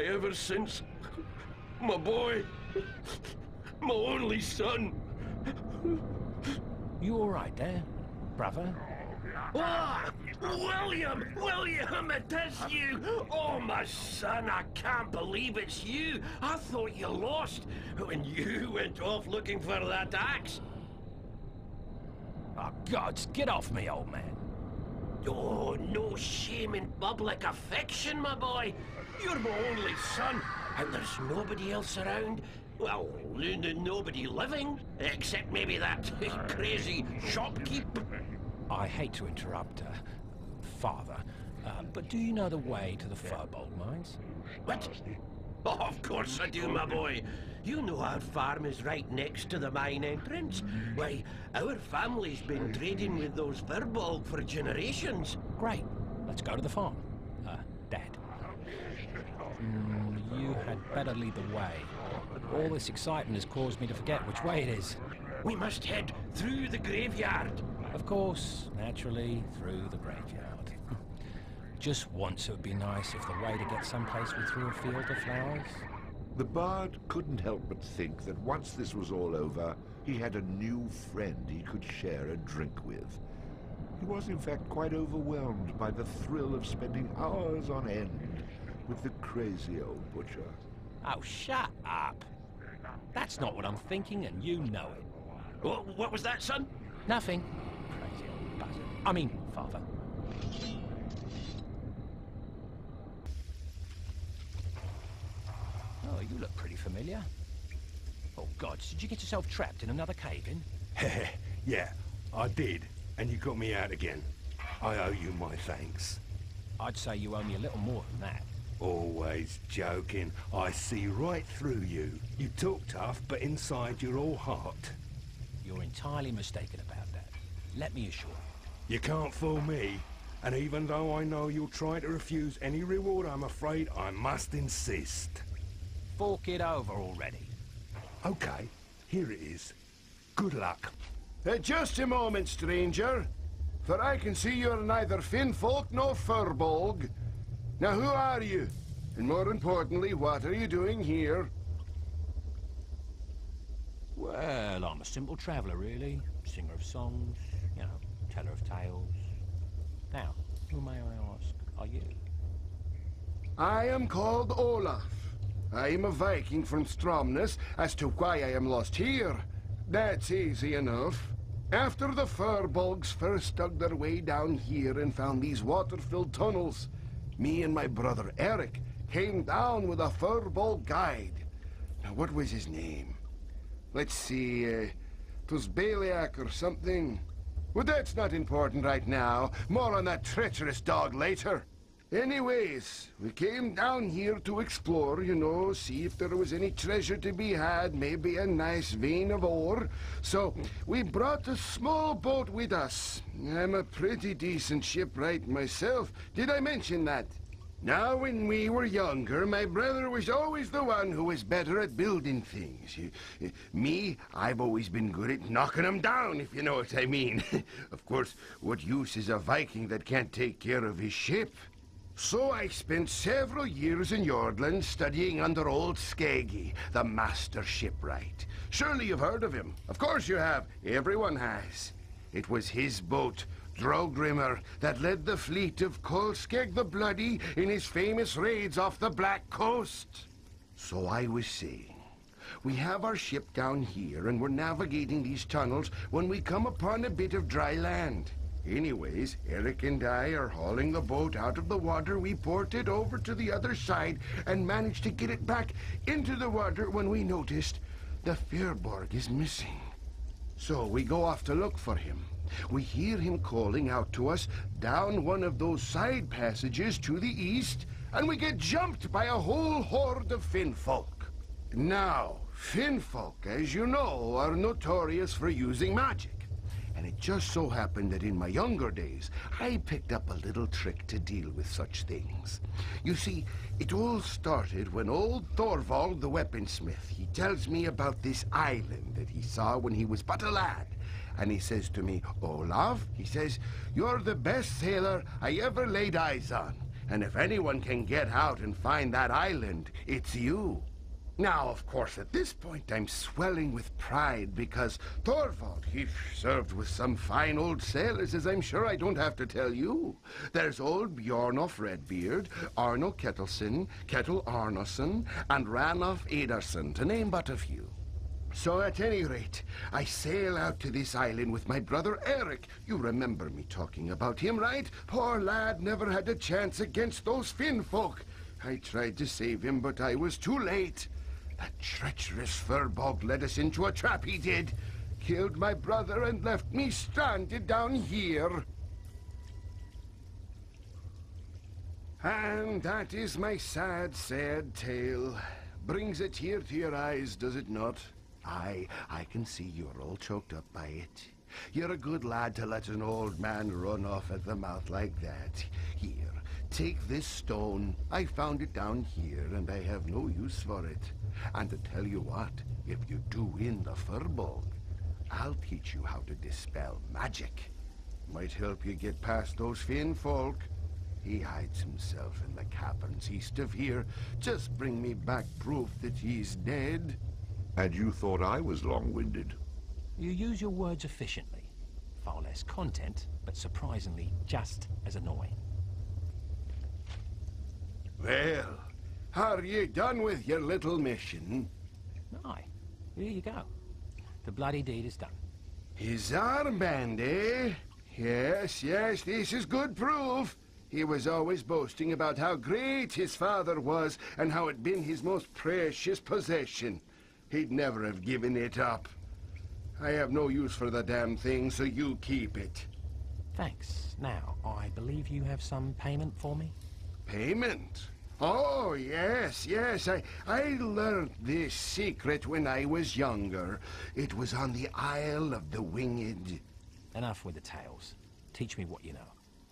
ever since my boy, my only son. You all right there, brother? Ah, William, it is you. Oh, my son, I can't believe it's you. I thought you lost when you went off looking for that axe. Oh, gods, get off me, old man. Oh, no shame in public affection, my boy. You're my only son, and there's nobody else around. Well, nobody living, except maybe that crazy shopkeep. I hate to interrupt, Father, but do you know the way to the Furbolg mines? What? Oh, of course I do, my boy. You know our farm is right next to the mine entrance. Why, our family's been trading with those Furbolg for generations. Great. Let's go to the farm. Dad. You had better lead the way. All this excitement has caused me to forget which way it is. We must head through the graveyard. Of course, naturally, through the graveyard. Just once it would be nice if the way to get someplace was through a field of flowers. The bard couldn't help but think that once this was all over, he had a new friend he could share a drink with. He was in fact quite overwhelmed by the thrill of spending hours on end with the crazy old butcher. Oh, shut up. That's not what I'm thinking, and you know it. What was that, son? Nothing. Crazy old buzzard. I mean, Father. Oh, you look pretty familiar. Oh, gods, did you get yourself trapped in another cave-in? Yeah, I did, and you got me out again. I owe you my thanks. I'd say you owe me a little more than that. Always joking. I see right through you. You talk tough, but inside you're all heart. You're entirely mistaken about that. Let me assure you. You can't fool me. And even though I know you'll try to refuse any reward, I'm afraid I must insist. Fork it over already. Okay, here it is. Good luck. Just a moment, stranger. For I can see you're neither Finfolk nor Furbolg. Now, who are you? And more importantly, what are you doing here? Well, I'm a simple traveller, really. Singer of songs, you know, teller of tales. Now, who may I ask are you? I am called Olaf. I am a Viking from Stromness. As to why I am lost here, that's easy enough. After the Furbolgs first dug their way down here and found these water-filled tunnels, me and my brother Eric came down with a Furbolg guide. Now, what was his name? Let's see, 'twas Baliak or something. Well, that's not important right now. More on that treacherous dog later. Anyways, we came down here to explore, you know, see if there was any treasure to be had, maybe a nice vein of ore. So, we brought a small boat with us. I'm a pretty decent shipwright myself. Did I mention that? Now, when we were younger, my brother was always the one who was better at building things. Me, I've always been good at knocking them down, if you know what I mean. Of course, what use is a Viking that can't take care of his ship? So I spent several years in Yordland studying under old Skeggy, the master shipwright. Surely you've heard of him. Of course you have. Everyone has. It was his boat, Drogrimmer, that led the fleet of Kolskeg the Bloody in his famous raids off the Black Coast. So I was saying, we have our ship down here and we're navigating these tunnels when we come upon a bit of dry land. Anyways, Eric and I are hauling the boat out of the water. We ported over to the other side and managed to get it back into the water when we noticed the Fyrborg is missing. So we go off to look for him. We hear him calling out to us down one of those side passages to the east, and we get jumped by a whole horde of Finnfolk. Now, Finnfolk, as you know, are notorious for using magic. And it just so happened that in my younger days, I picked up a little trick to deal with such things. You see, it all started when old Thorvald the weaponsmith, he tells me about this island that he saw when he was but a lad. And he says to me, Olaf, he says, you're the best sailor I ever laid eyes on. And if anyone can get out and find that island, it's you. Now, of course, at this point, I'm swelling with pride because Thorvald, he served with some fine old sailors, as I'm sure I don't have to tell you. There's old Bjornof Redbeard, Arno Ketelsen, Ketil Arnoson, and Ranulf Ederson, to name but a few. So at any rate, I sail out to this island with my brother Eric. You remember me talking about him, right? Poor lad never had a chance against those Finnfolk. I tried to save him, but I was too late. That treacherous Fyrbolg led us into a trap, he did. Killed my brother and left me stranded down here. And that is my sad, sad tale. Brings a tear to your eyes, does it not? Aye, I can see you're all choked up by it. You're a good lad to let an old man run off at the mouth like that. Here, take this stone. I found it down here, and I have no use for it. And to tell you what, if you do win the Fyrbolg, I'll teach you how to dispel magic. Might help you get past those Finnfolk. He hides himself in the caverns east of here. Just bring me back proof that he's dead. And you thought I was long-winded? You use your words efficiently. Far less content, but surprisingly just as annoying. Well, are you done with your little mission? Aye. Here you go. The bloody deed is done. His armband, eh? Yes, yes, this is good proof. He was always boasting about how great his father was and how it'd been his most precious possession. He'd never have given it up. I have no use for the damn thing, so you keep it. Thanks. Now, I believe you have some payment for me? Payment? Oh, yes, yes. I learned this secret when I was younger. It was on the Isle of the Winged. Enough with the tales. Teach me what you know.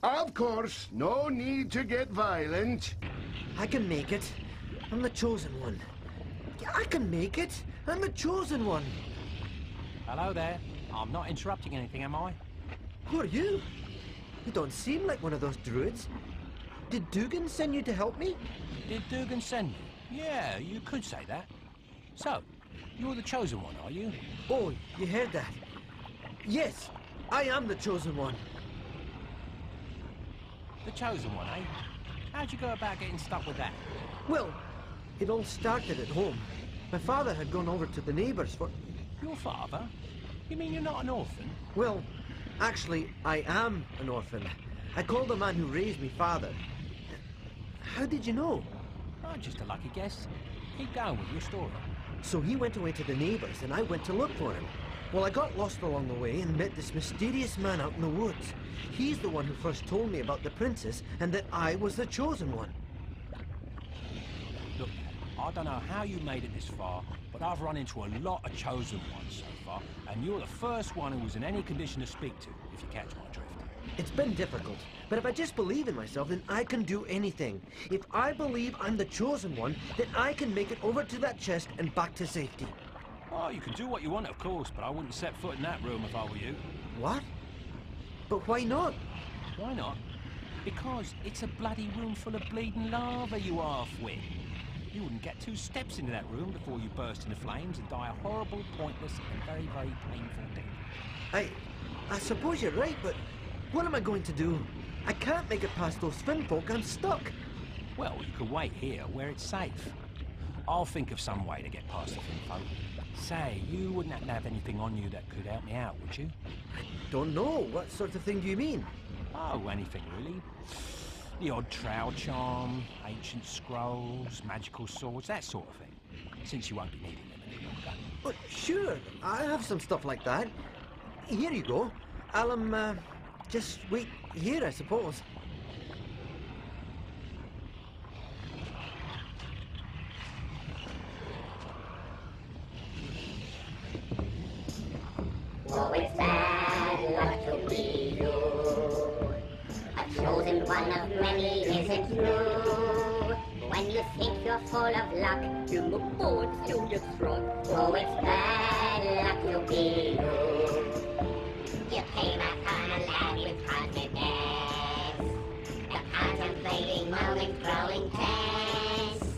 Of course. No need to get violent. I can make it. I'm the chosen one. I can make it. I'm the chosen one. Hello there. I'm not interrupting anything, am I? Who are you? You don't seem like one of those druids. Did Dugan send you to help me? Did Dugan send me? Yeah, you could say that. So, you're the chosen one, are you? Oh, you heard that? Yes, I am the chosen one. The chosen one, eh? How'd you go about getting stuck with that? Well, it all started at home. My father had gone over to the neighbours for... Your father? You mean you're not an orphan? Well, actually, I am an orphan. I called the man who raised me father. How did you know? Oh, just a lucky guess. Keep going with your story. So he went away to the neighbours and I went to look for him. Well, I got lost along the way and met this mysterious man out in the woods. He's the one who first told me about the princess and that I was the chosen one. Look, I don't know how you made it this far, but I've run into a lot of chosen ones so far, and you're the first one who was in any condition to speak to, if you catch my drift. It's been difficult, but if I just believe in myself, then I can do anything. If I believe I'm the chosen one, then I can make it over to that chest and back to safety. Oh, you can do what you want, of course, but I wouldn't set foot in that room if I were you. What? But why not? Why not? Because it's a bloody room full of bleeding lava, you half-wit. You wouldn't get 2 steps into that room before you burst into flames and die a horrible, pointless, and very, very painful death. I suppose you're right, but what am I going to do? I can't make it past those Finn folk. I'm stuck. Well, you could wait here, where it's safe. I'll think of some way to get past the Finn folk. Say, you wouldn't happen to have anything on you that could help me out, would you? I don't know. What sort of thing do you mean? Oh, anything really. The odd Trow charm, ancient scrolls, magical swords, that sort of thing. Since you won't be needing them any longer. But sure, I have some stuff like that. Here you go. I'll, just wait here, I suppose. Oh, it's bad luck to be you. A chosen one of many, is it true? When you think you're full of luck, you move forward till you're struck. Oh, it's bad luck to be you. You came upon a lad with confidence, contemplating moment growing tense.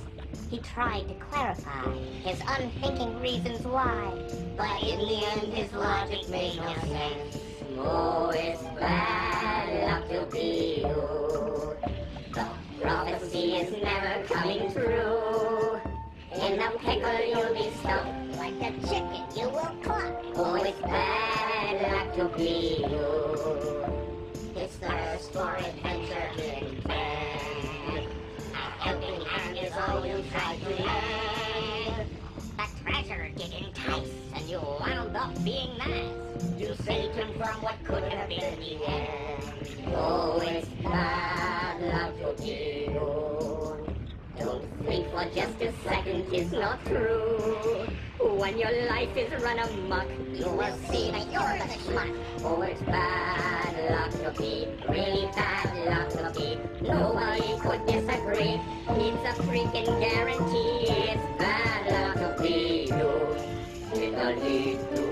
He tried to clarify his unthinking reasons why, but in the end his logic made no sense. Oh, it's bad luck to be you. The prophecy is never coming true. In a pickle you'll be stuck, like a chicken you will cluck. Oh, it's bad luck to be you. His thirst for adventure intense. A helping hand is all you try to lend. The treasure did entice, and you wound up being nice. You saved him from what could have been the end. Oh, it's bad luck to be you. Don't think for just a second it's not true. When your life is run amok, you will see that you're the schmuck. Oh, it's bad luck to be, really bad luck to be. Nobody could disagree. It's a freaking guarantee. It's bad luck to be you. It'll lead to.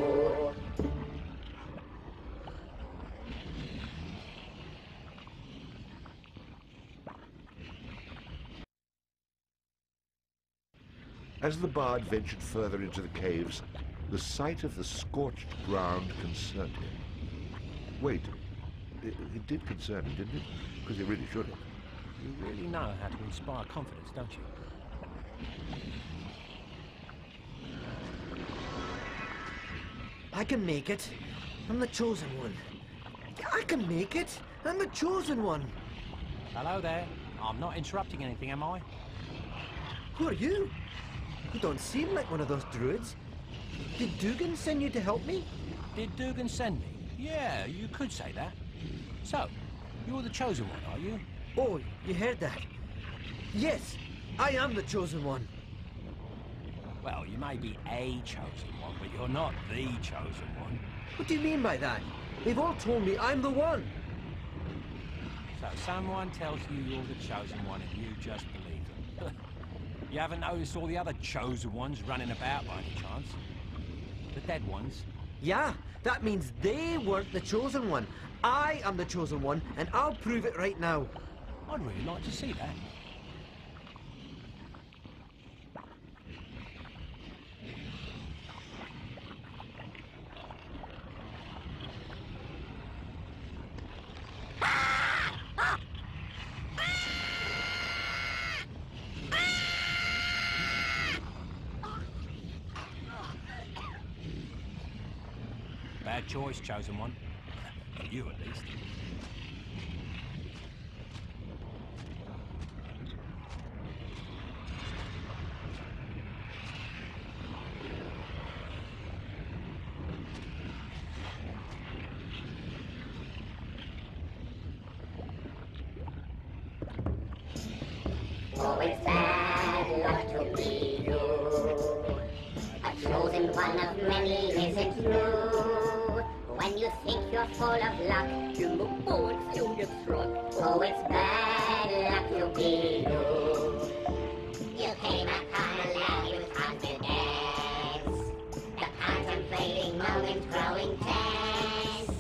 As the bard ventured further into the caves, the sight of the scorched ground concerned him. Wait, it did concern him, didn't it? Because it really should have. You really know how to inspire confidence, don't you? I can make it. I'm the chosen one. I can make it. I'm the chosen one. Hello there. I'm not interrupting anything, am I? Who are you? You don't seem like one of those druids. Did Dugan send you to help me? Did Dugan send me? Yeah, you could say that. So, you're the chosen one, are you? Oh, you heard that? Yes, I am the chosen one. Well, you may be a chosen one, but you're not the chosen one. What do you mean by that? They've all told me I'm the one. So someone tells you you're the chosen one and you just believe them. You haven't noticed all the other chosen ones running about by any chance? The dead ones? Yeah, that means they weren't the chosen one. I am the chosen one, and I'll prove it right now. I'd really like to see that. Bad choice, chosen one. For you, at least. Oh, it's bad luck to be you. A chosen one of many isn't true. When you think you're full of luck, you look forward, still get struck. Oh, it's bad luck to be you. You came upon a lad with confidence, the contemplating moment growing tense.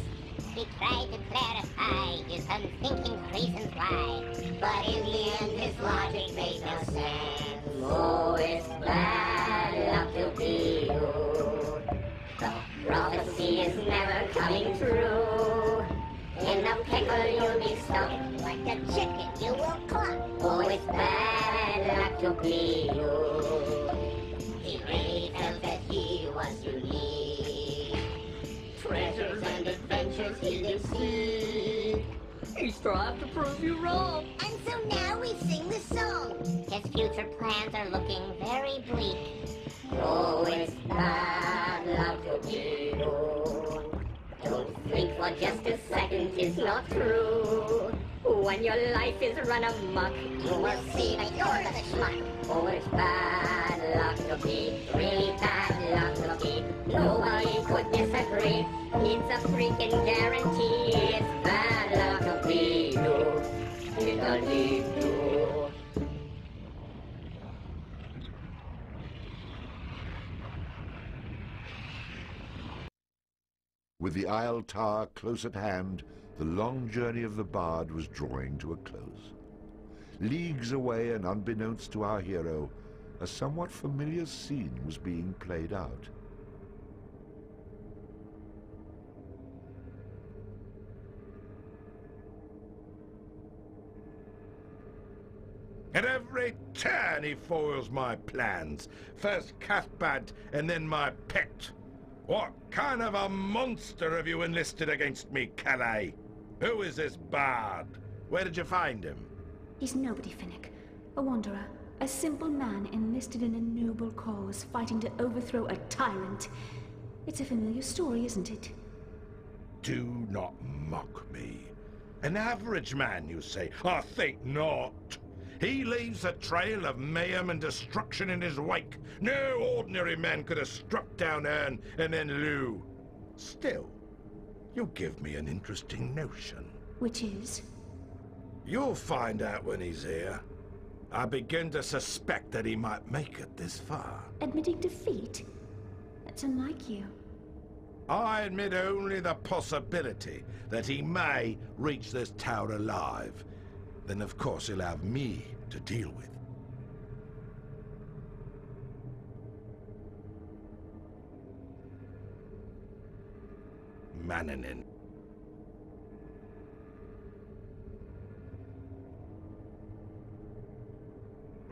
He tried to clarify his unthinking reasons why, but in the end his logic made no sense. Oh, it's bad luck to be you. The prophecy is never coming true. In a pickle you'll be stuck, like a chicken you will cluck. Oh, it's bad luck to be you. He really felt that he was unique. Treasures and adventures he did seek. He strived to prove you wrong. And so now we sing this song. His future plans are looking very bleak. Oh, it's bad luck to be you. Don't think for just a second it's not true. When your life is run amok, you will see that you're the schmuck. Oh, it's bad luck to be, really bad luck to be. Nobody could disagree. It's a freaking guarantee. It's bad luck to be you. It'll lead you. With the Isle Tower close at hand, the long journey of the bard was drawing to a close. Leagues away and unbeknownst to our hero, a somewhat familiar scene was being played out. At every turn he foils my plans. First Cathbad and then my pet. What kind of a monster have you enlisted against me, Calais? Who is this bard? Where did you find him? He's nobody, Finnick. A wanderer. A simple man enlisted in a noble cause, fighting to overthrow a tyrant. It's a familiar story, isn't it? Do not mock me. An average man, you say? I think not. He leaves a trail of mayhem and destruction in his wake. No ordinary man could have struck down Ern and then Lou. Still, you give me an interesting notion. Which is? You'll find out when he's here. I begin to suspect that he might make it this far. Admitting defeat? That's unlike you. I admit only the possibility that he may reach this tower alive. Then of course he'll have me to deal with. Mannanin.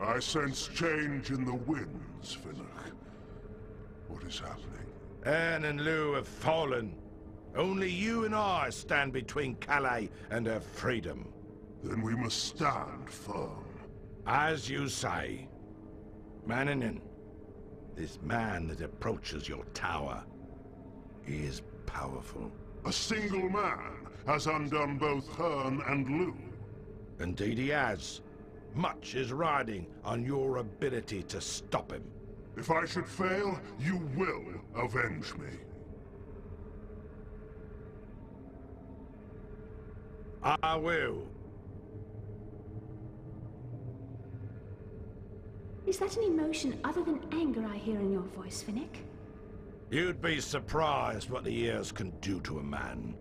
I sense change in the winds, Finnick. What is happening? Anne and Lou have fallen. Only you and I stand between Calais and her freedom. Then we must stand firm. As you say. Mannanin, this man that approaches your tower, he is powerful. A single man has undone both Hearn and Lou. Indeed he has. Much is riding on your ability to stop him. If I should fail, you will avenge me. I will. Is that an emotion other than anger I hear in your voice, Finnick? You'd be surprised what the years can do to a man.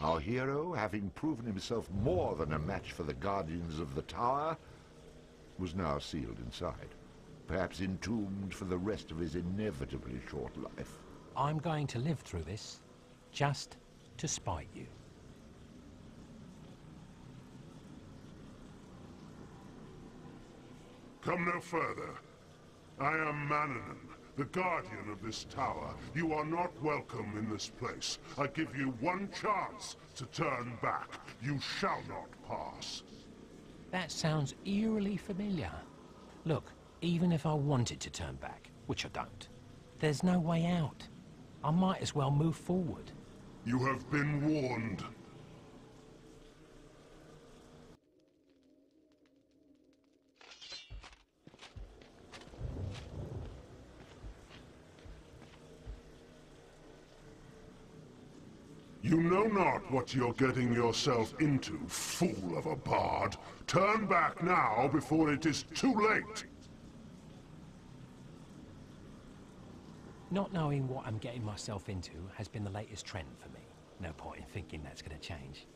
Our hero, having proven himself more than a match for the guardians of the tower, was now sealed inside, perhaps entombed for the rest of his inevitably short life. I'm going to live through this, just to spite you. Come no further. I am Mananan, the guardian of this tower. You are not welcome in this place. I give you one chance to turn back. You shall not pass. That sounds eerily familiar. Look, even if I wanted to turn back, which I don't, there's no way out. I might as well move forward. You have been warned. You know not what you're getting yourself into, fool of a bard. Turn back now before it is too late. Not knowing what I'm getting myself into has been the latest trend for me. No point in thinking that's going to change.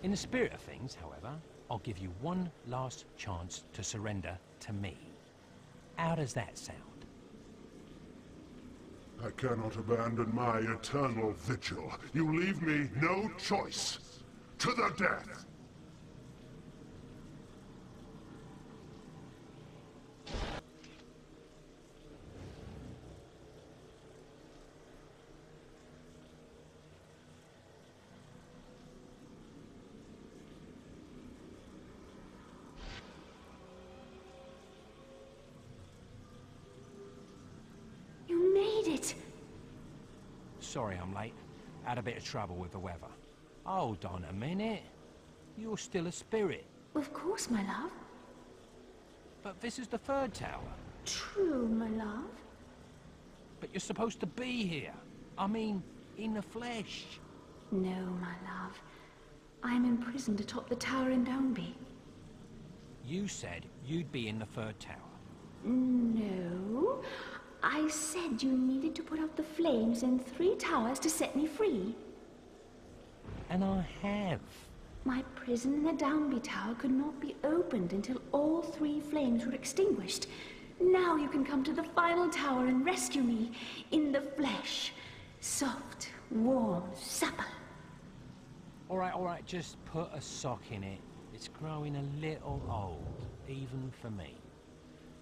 In the spirit of things, however, I'll give you one last chance to surrender to me. How does that sound? I cannot abandon my eternal vigil. You leave me no choice. To the death! Sorry I'm late. Had a bit of trouble with the weather. Hold on a minute. You're still a spirit. Of course, my love. But this is the third tower. True, my love. But you're supposed to be here. I mean, in the flesh. No, my love. I'm imprisoned atop the tower in Downby. You said you'd be in the third tower. No. I said you needed to put out the flames in 3 towers to set me free. And I have. My prison in the Downby Tower could not be opened until all 3 flames were extinguished. Now you can come to the final tower and rescue me in the flesh. Soft, warm, supple. All right, just put a sock in it. It's growing a little old, even for me.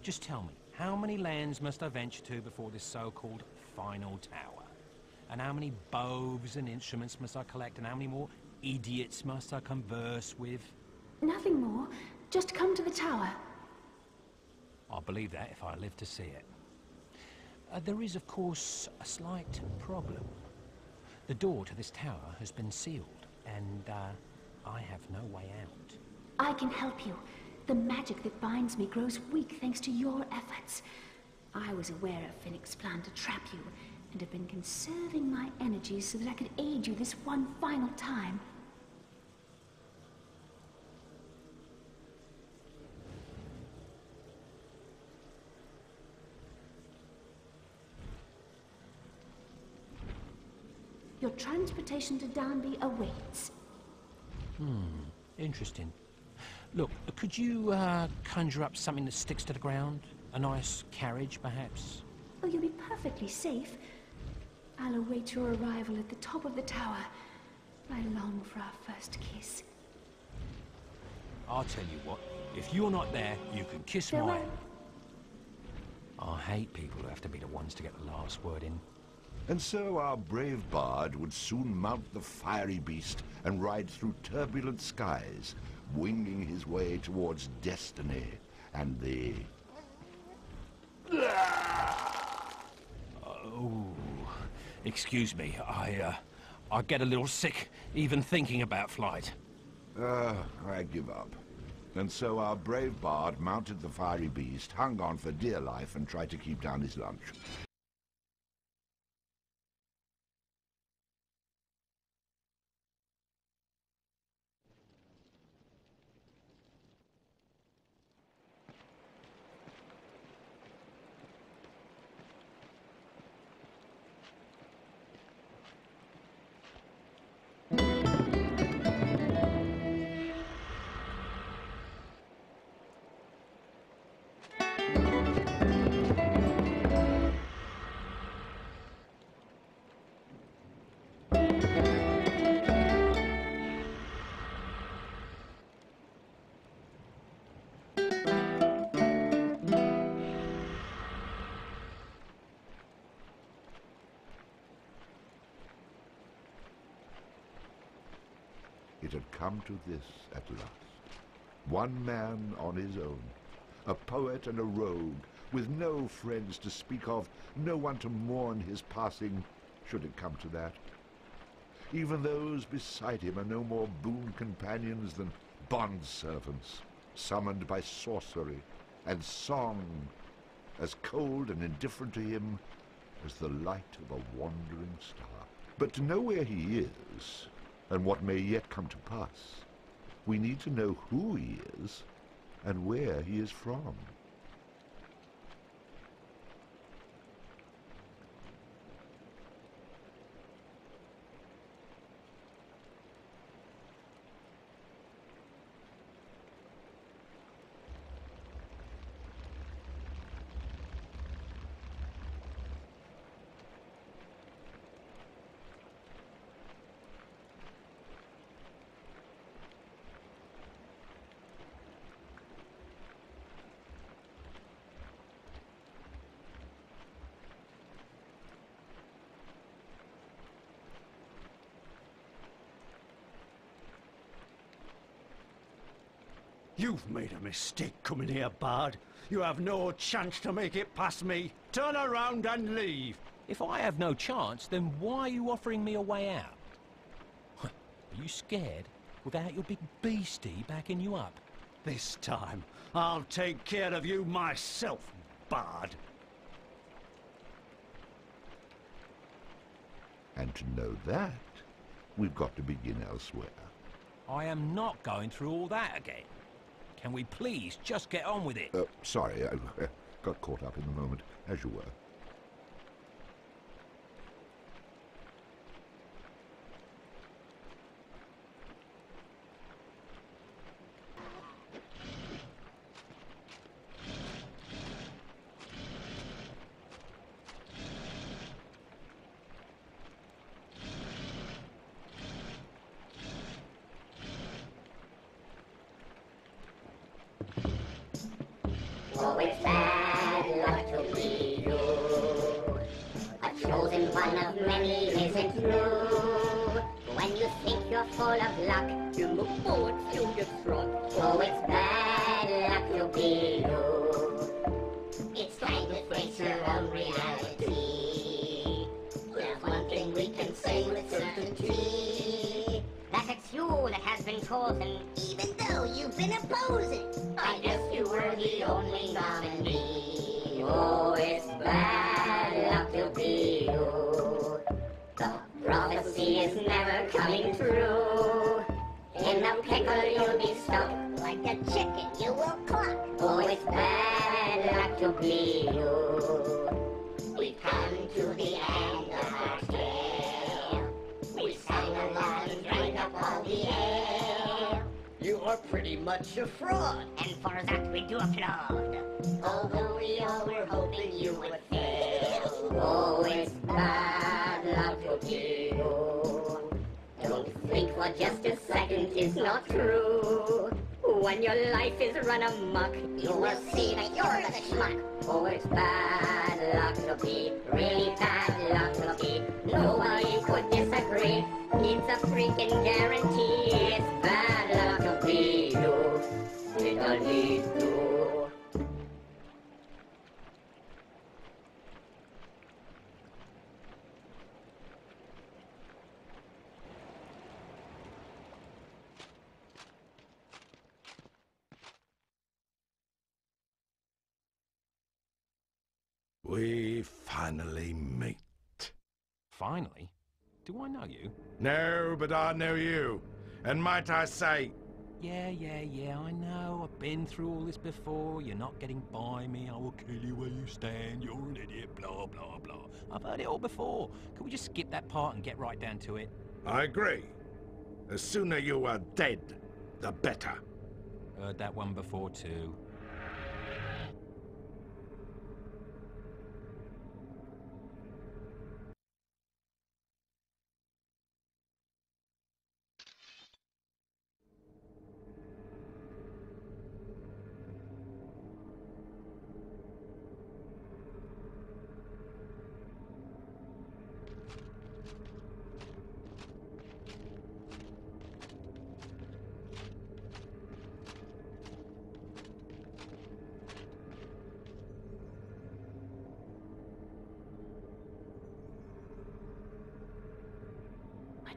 Just tell me, how many lands must I venture to before this so-called final tower? And how many bows and instruments must I collect? And how many more idiots must I converse with? Nothing more. Just come to the tower. I'll believe that if I live to see it. There is, of course, a slight problem. The door to this tower has been sealed, and I have no way out. I can help you. The magic that binds me grows weak thanks to your efforts. I was aware of Phoenix's plan to trap you, and have been conserving my energies so that I could aid you this one final time. Your transportation to Downby awaits. Interesting. Look, could you conjure up something that sticks to the ground? A nice carriage, perhaps? Oh, you'll be perfectly safe. I'll await your arrival at the top of the tower. I long for our first kiss. I'll tell you what, if you're not there, you can kiss my... Farewell. I hate people who have to be the ones to get the last word in. And so our brave bard would soon mount the fiery beast and ride through turbulent skies, winging his way towards destiny and the... Oh, excuse me, I get a little sick even thinking about flight. I give up. And so our brave bard mounted the fiery beast, hung on for dear life, and tried to keep down his lunch. It had come to this at last. One man on his own, a poet and a rogue, with no friends to speak of, no one to mourn his passing, should it come to that. Even those beside him are no more boon companions than bondservants, summoned by sorcery and song, as cold and indifferent to him as the light of a wandering star. But to know where he is, and what may yet come to pass, we need to know who he is and where he is from. You've made a mistake coming here, Bard. You have no chance to make it past me. Turn around and leave. If I have no chance, then why are you offering me a way out? Are you scared without your big beastie backing you up? This time, I'll take care of you myself, Bard. And to know that, we've got to begin elsewhere. I am not going through all that again. Can we please just get on with it? Sorry, I got caught up in the moment, as you were. Oh, it's bad luck to be you. A chosen one of many isn't true. When you think you're full of luck, you move forward to your throat. Oh, it's bad luck to be you. It's time to face your own reality. There's one thing we can say with certainty. That it's you that has been chosen, even though you've been opposing. I guess you were the only nominee. Oh, it's bad luck to be you. The prophecy is never coming true. In a pickle you'll be stuck. Like a chicken you will cluck. Oh, it's bad luck to be you. We've come to the end of our tale. We sang a lot and drank up all the ale. You are pretty much a fraud, and for that we do applaud. Although we all were hoping you would fail. Oh, it's bad luck to you. Don't think for just a second it's not true. When your life is run amok, you will see that you're the schmuck. Oh, it's bad luck to be, really bad luck to be. Nobody could disagree. It's a freaking guarantee. It's bad luck to be you. It'll lead to. We finally meet. Finally? Do I know you? No, but I know you. And might I say... Yeah, I know. I've been through all this before. You're not getting by me. I will kill you where you stand. You're an idiot. Blah, blah, blah. I've heard it all before. Can we just skip that part and get right down to it? I agree. The sooner you are dead, the better. Heard that one before, too.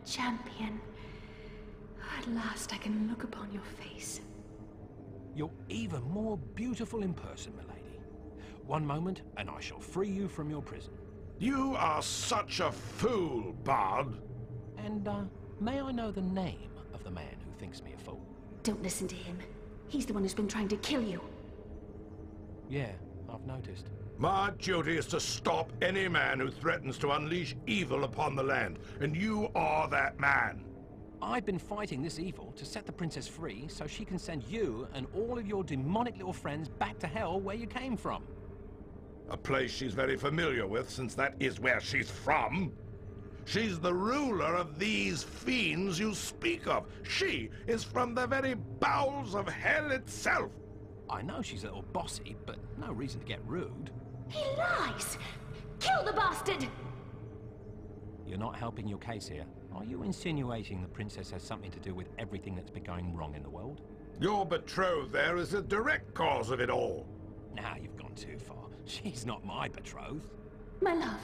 champion. At last I can look upon your face. You're even more beautiful in person, milady. One moment, and I shall free you from your prison. You are such a fool, Bard. And, may I know the name of the man who thinks me a fool? Don't listen to him. He's the one who's been trying to kill you. Yeah, I've noticed. My duty is to stop any man who threatens to unleash evil upon the land, and you are that man. I've been fighting this evil to set the princess free so she can send you and all of your demonic little friends back to hell where you came from. A place she's very familiar with, since that is where she's from. She's the ruler of these fiends you speak of. She is from the very bowels of hell itself. I know she's a little bossy, but no reason to get rude. He lies! Kill the bastard! You're not helping your case here. Are you insinuating the princess has something to do with everything that's been going wrong in the world? Your betrothed there is the direct cause of it all. Now you've gone too far. She's not my betrothed. My love,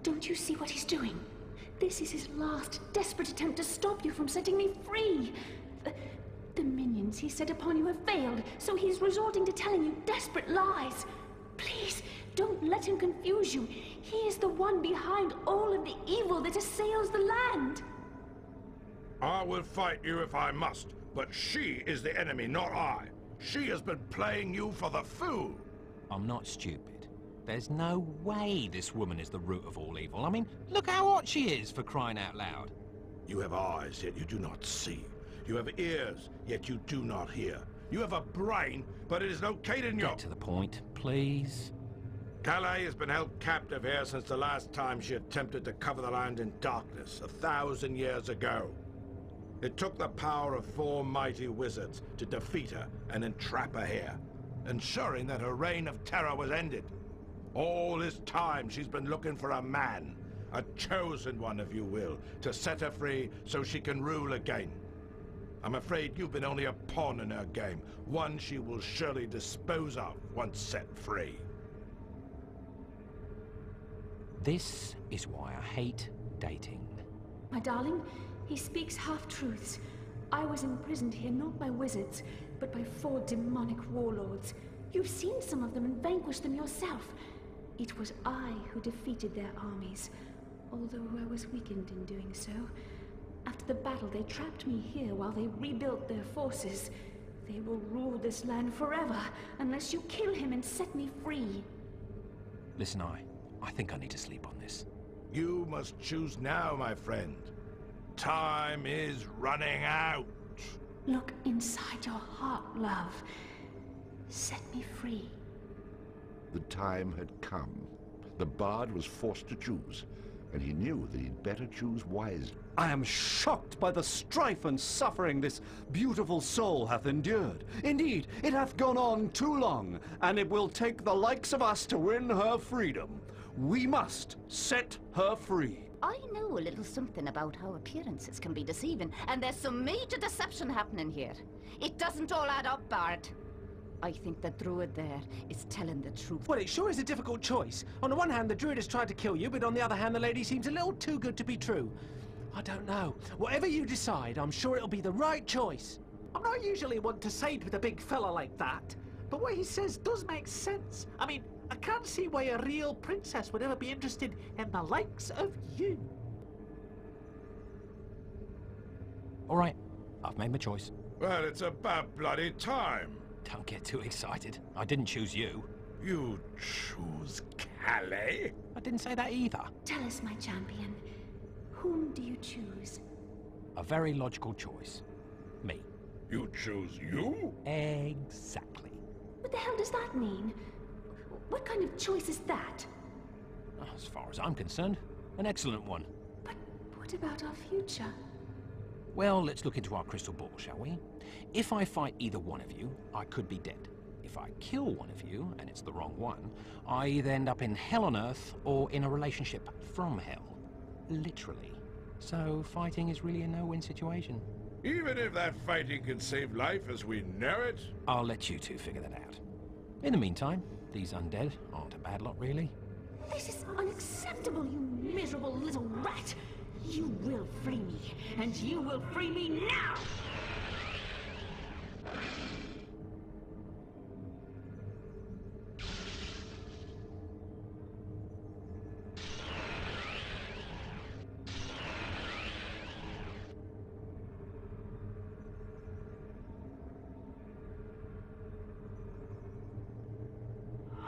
don't you see what he's doing? This is his last desperate attempt to stop you from setting me free. The minions he set upon you have failed, so he's resorting to telling you desperate lies. Please, don't let him confuse you. He is the one behind all of the evil that assails the land. I will fight you if I must, but she is the enemy, not I. She has been playing you for the fool. I'm not stupid. There's no way this woman is the root of all evil. I mean, look how hot she is, for crying out loud. You have eyes, yet you do not see. You have ears, yet you do not hear. You have a brain, but it is located in your... Get to the point, please. Calais has been held captive here since the last time she attempted to cover the land in darkness, 1,000 years ago. It took the power of 4 mighty wizards to defeat her and entrap her here, ensuring that her reign of terror was ended. All this time she's been looking for a man, a chosen one if you will, to set her free so she can rule again. I'm afraid you've been only a pawn in her game, one she will surely dispose of once set free. This is why I hate dating. My darling, he speaks half-truths. I was imprisoned here not by wizards, but by 4 demonic warlords. You've seen some of them and vanquished them yourself. It was I who defeated their armies, although I was weakened in doing so. After the battle, they trapped me here while they rebuilt their forces. They will rule this land forever, unless you kill him and set me free. Listen, I think I need to sleep on this. You must choose now, my friend. Time is running out. Look inside your heart, love. Set me free. The time had come. The bard was forced to choose, and he knew that he'd better choose wisely. I am shocked by the strife and suffering this beautiful soul hath endured. Indeed, it hath gone on too long, and it will take the likes of us to win her freedom. We must set her free. I know a little something about how appearances can be deceiving, and there's some major deception happening here. It doesn't all add up, Bard. I think the druid there is telling the truth. Well, it sure is a difficult choice. On the one hand, the druid has tried to kill you, but on the other hand, the lady seems a little too good to be true. I don't know. Whatever you decide, I'm sure it'll be the right choice. I'm not usually one to side with a big fella like that, but what he says does make sense. I mean, I can't see why a real princess would ever be interested in the likes of you. All right, I've made my choice. Well, it's about bloody time. Don't get too excited. I didn't choose you. You choose Calais? I didn't say that either. Tell us, my champion. Whom do you choose? A very logical choice. Me. You choose you? Exactly. What the hell does that mean? What kind of choice is that? As far as I'm concerned, an excellent one. But what about our future? Well, let's look into our crystal ball, shall we? If I fight either one of you, I could be dead. If I kill one of you, and it's the wrong one, I either end up in hell on earth or in a relationship from hell. Literally. So fighting is really a no-win situation. Even if that fighting can save life as we know it? I'll let you two figure that out. In the meantime, these undead aren't a bad lot, really. This is unacceptable, you miserable little rat! You will free me, and you will free me now!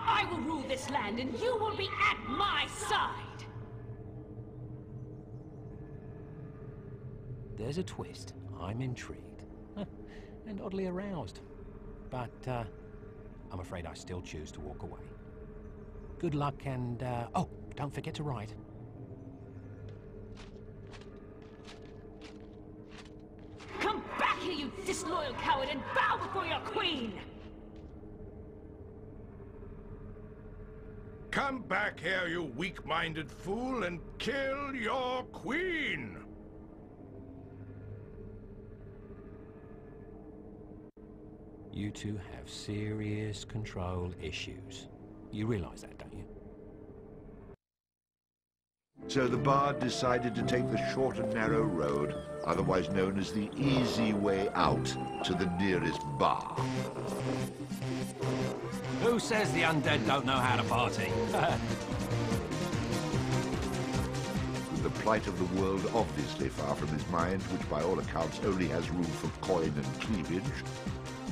I will rule this land, and you will be at my side! There's a twist. I'm intrigued. And oddly aroused. But, I'm afraid I still choose to walk away. Good luck and, oh, don't forget to write. Come back here, you disloyal coward, and bow before your queen! Come back here, you weak-minded fool, and kill your queen! You two have serious control issues. You realize that, don't you? So the bard decided to take the short and narrow road, otherwise known as the easy way out to the nearest bar. Who says the undead don't know how to party? With the plight of the world obviously far from his mind, which by all accounts only has room for coin and cleavage,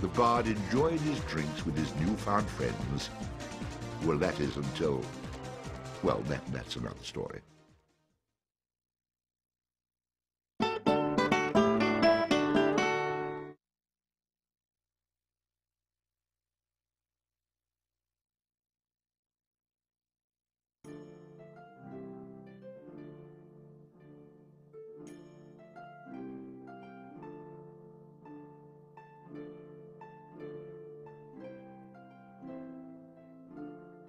the bard enjoyed his drinks with his newfound friends. Well, that is until... well, that's another story.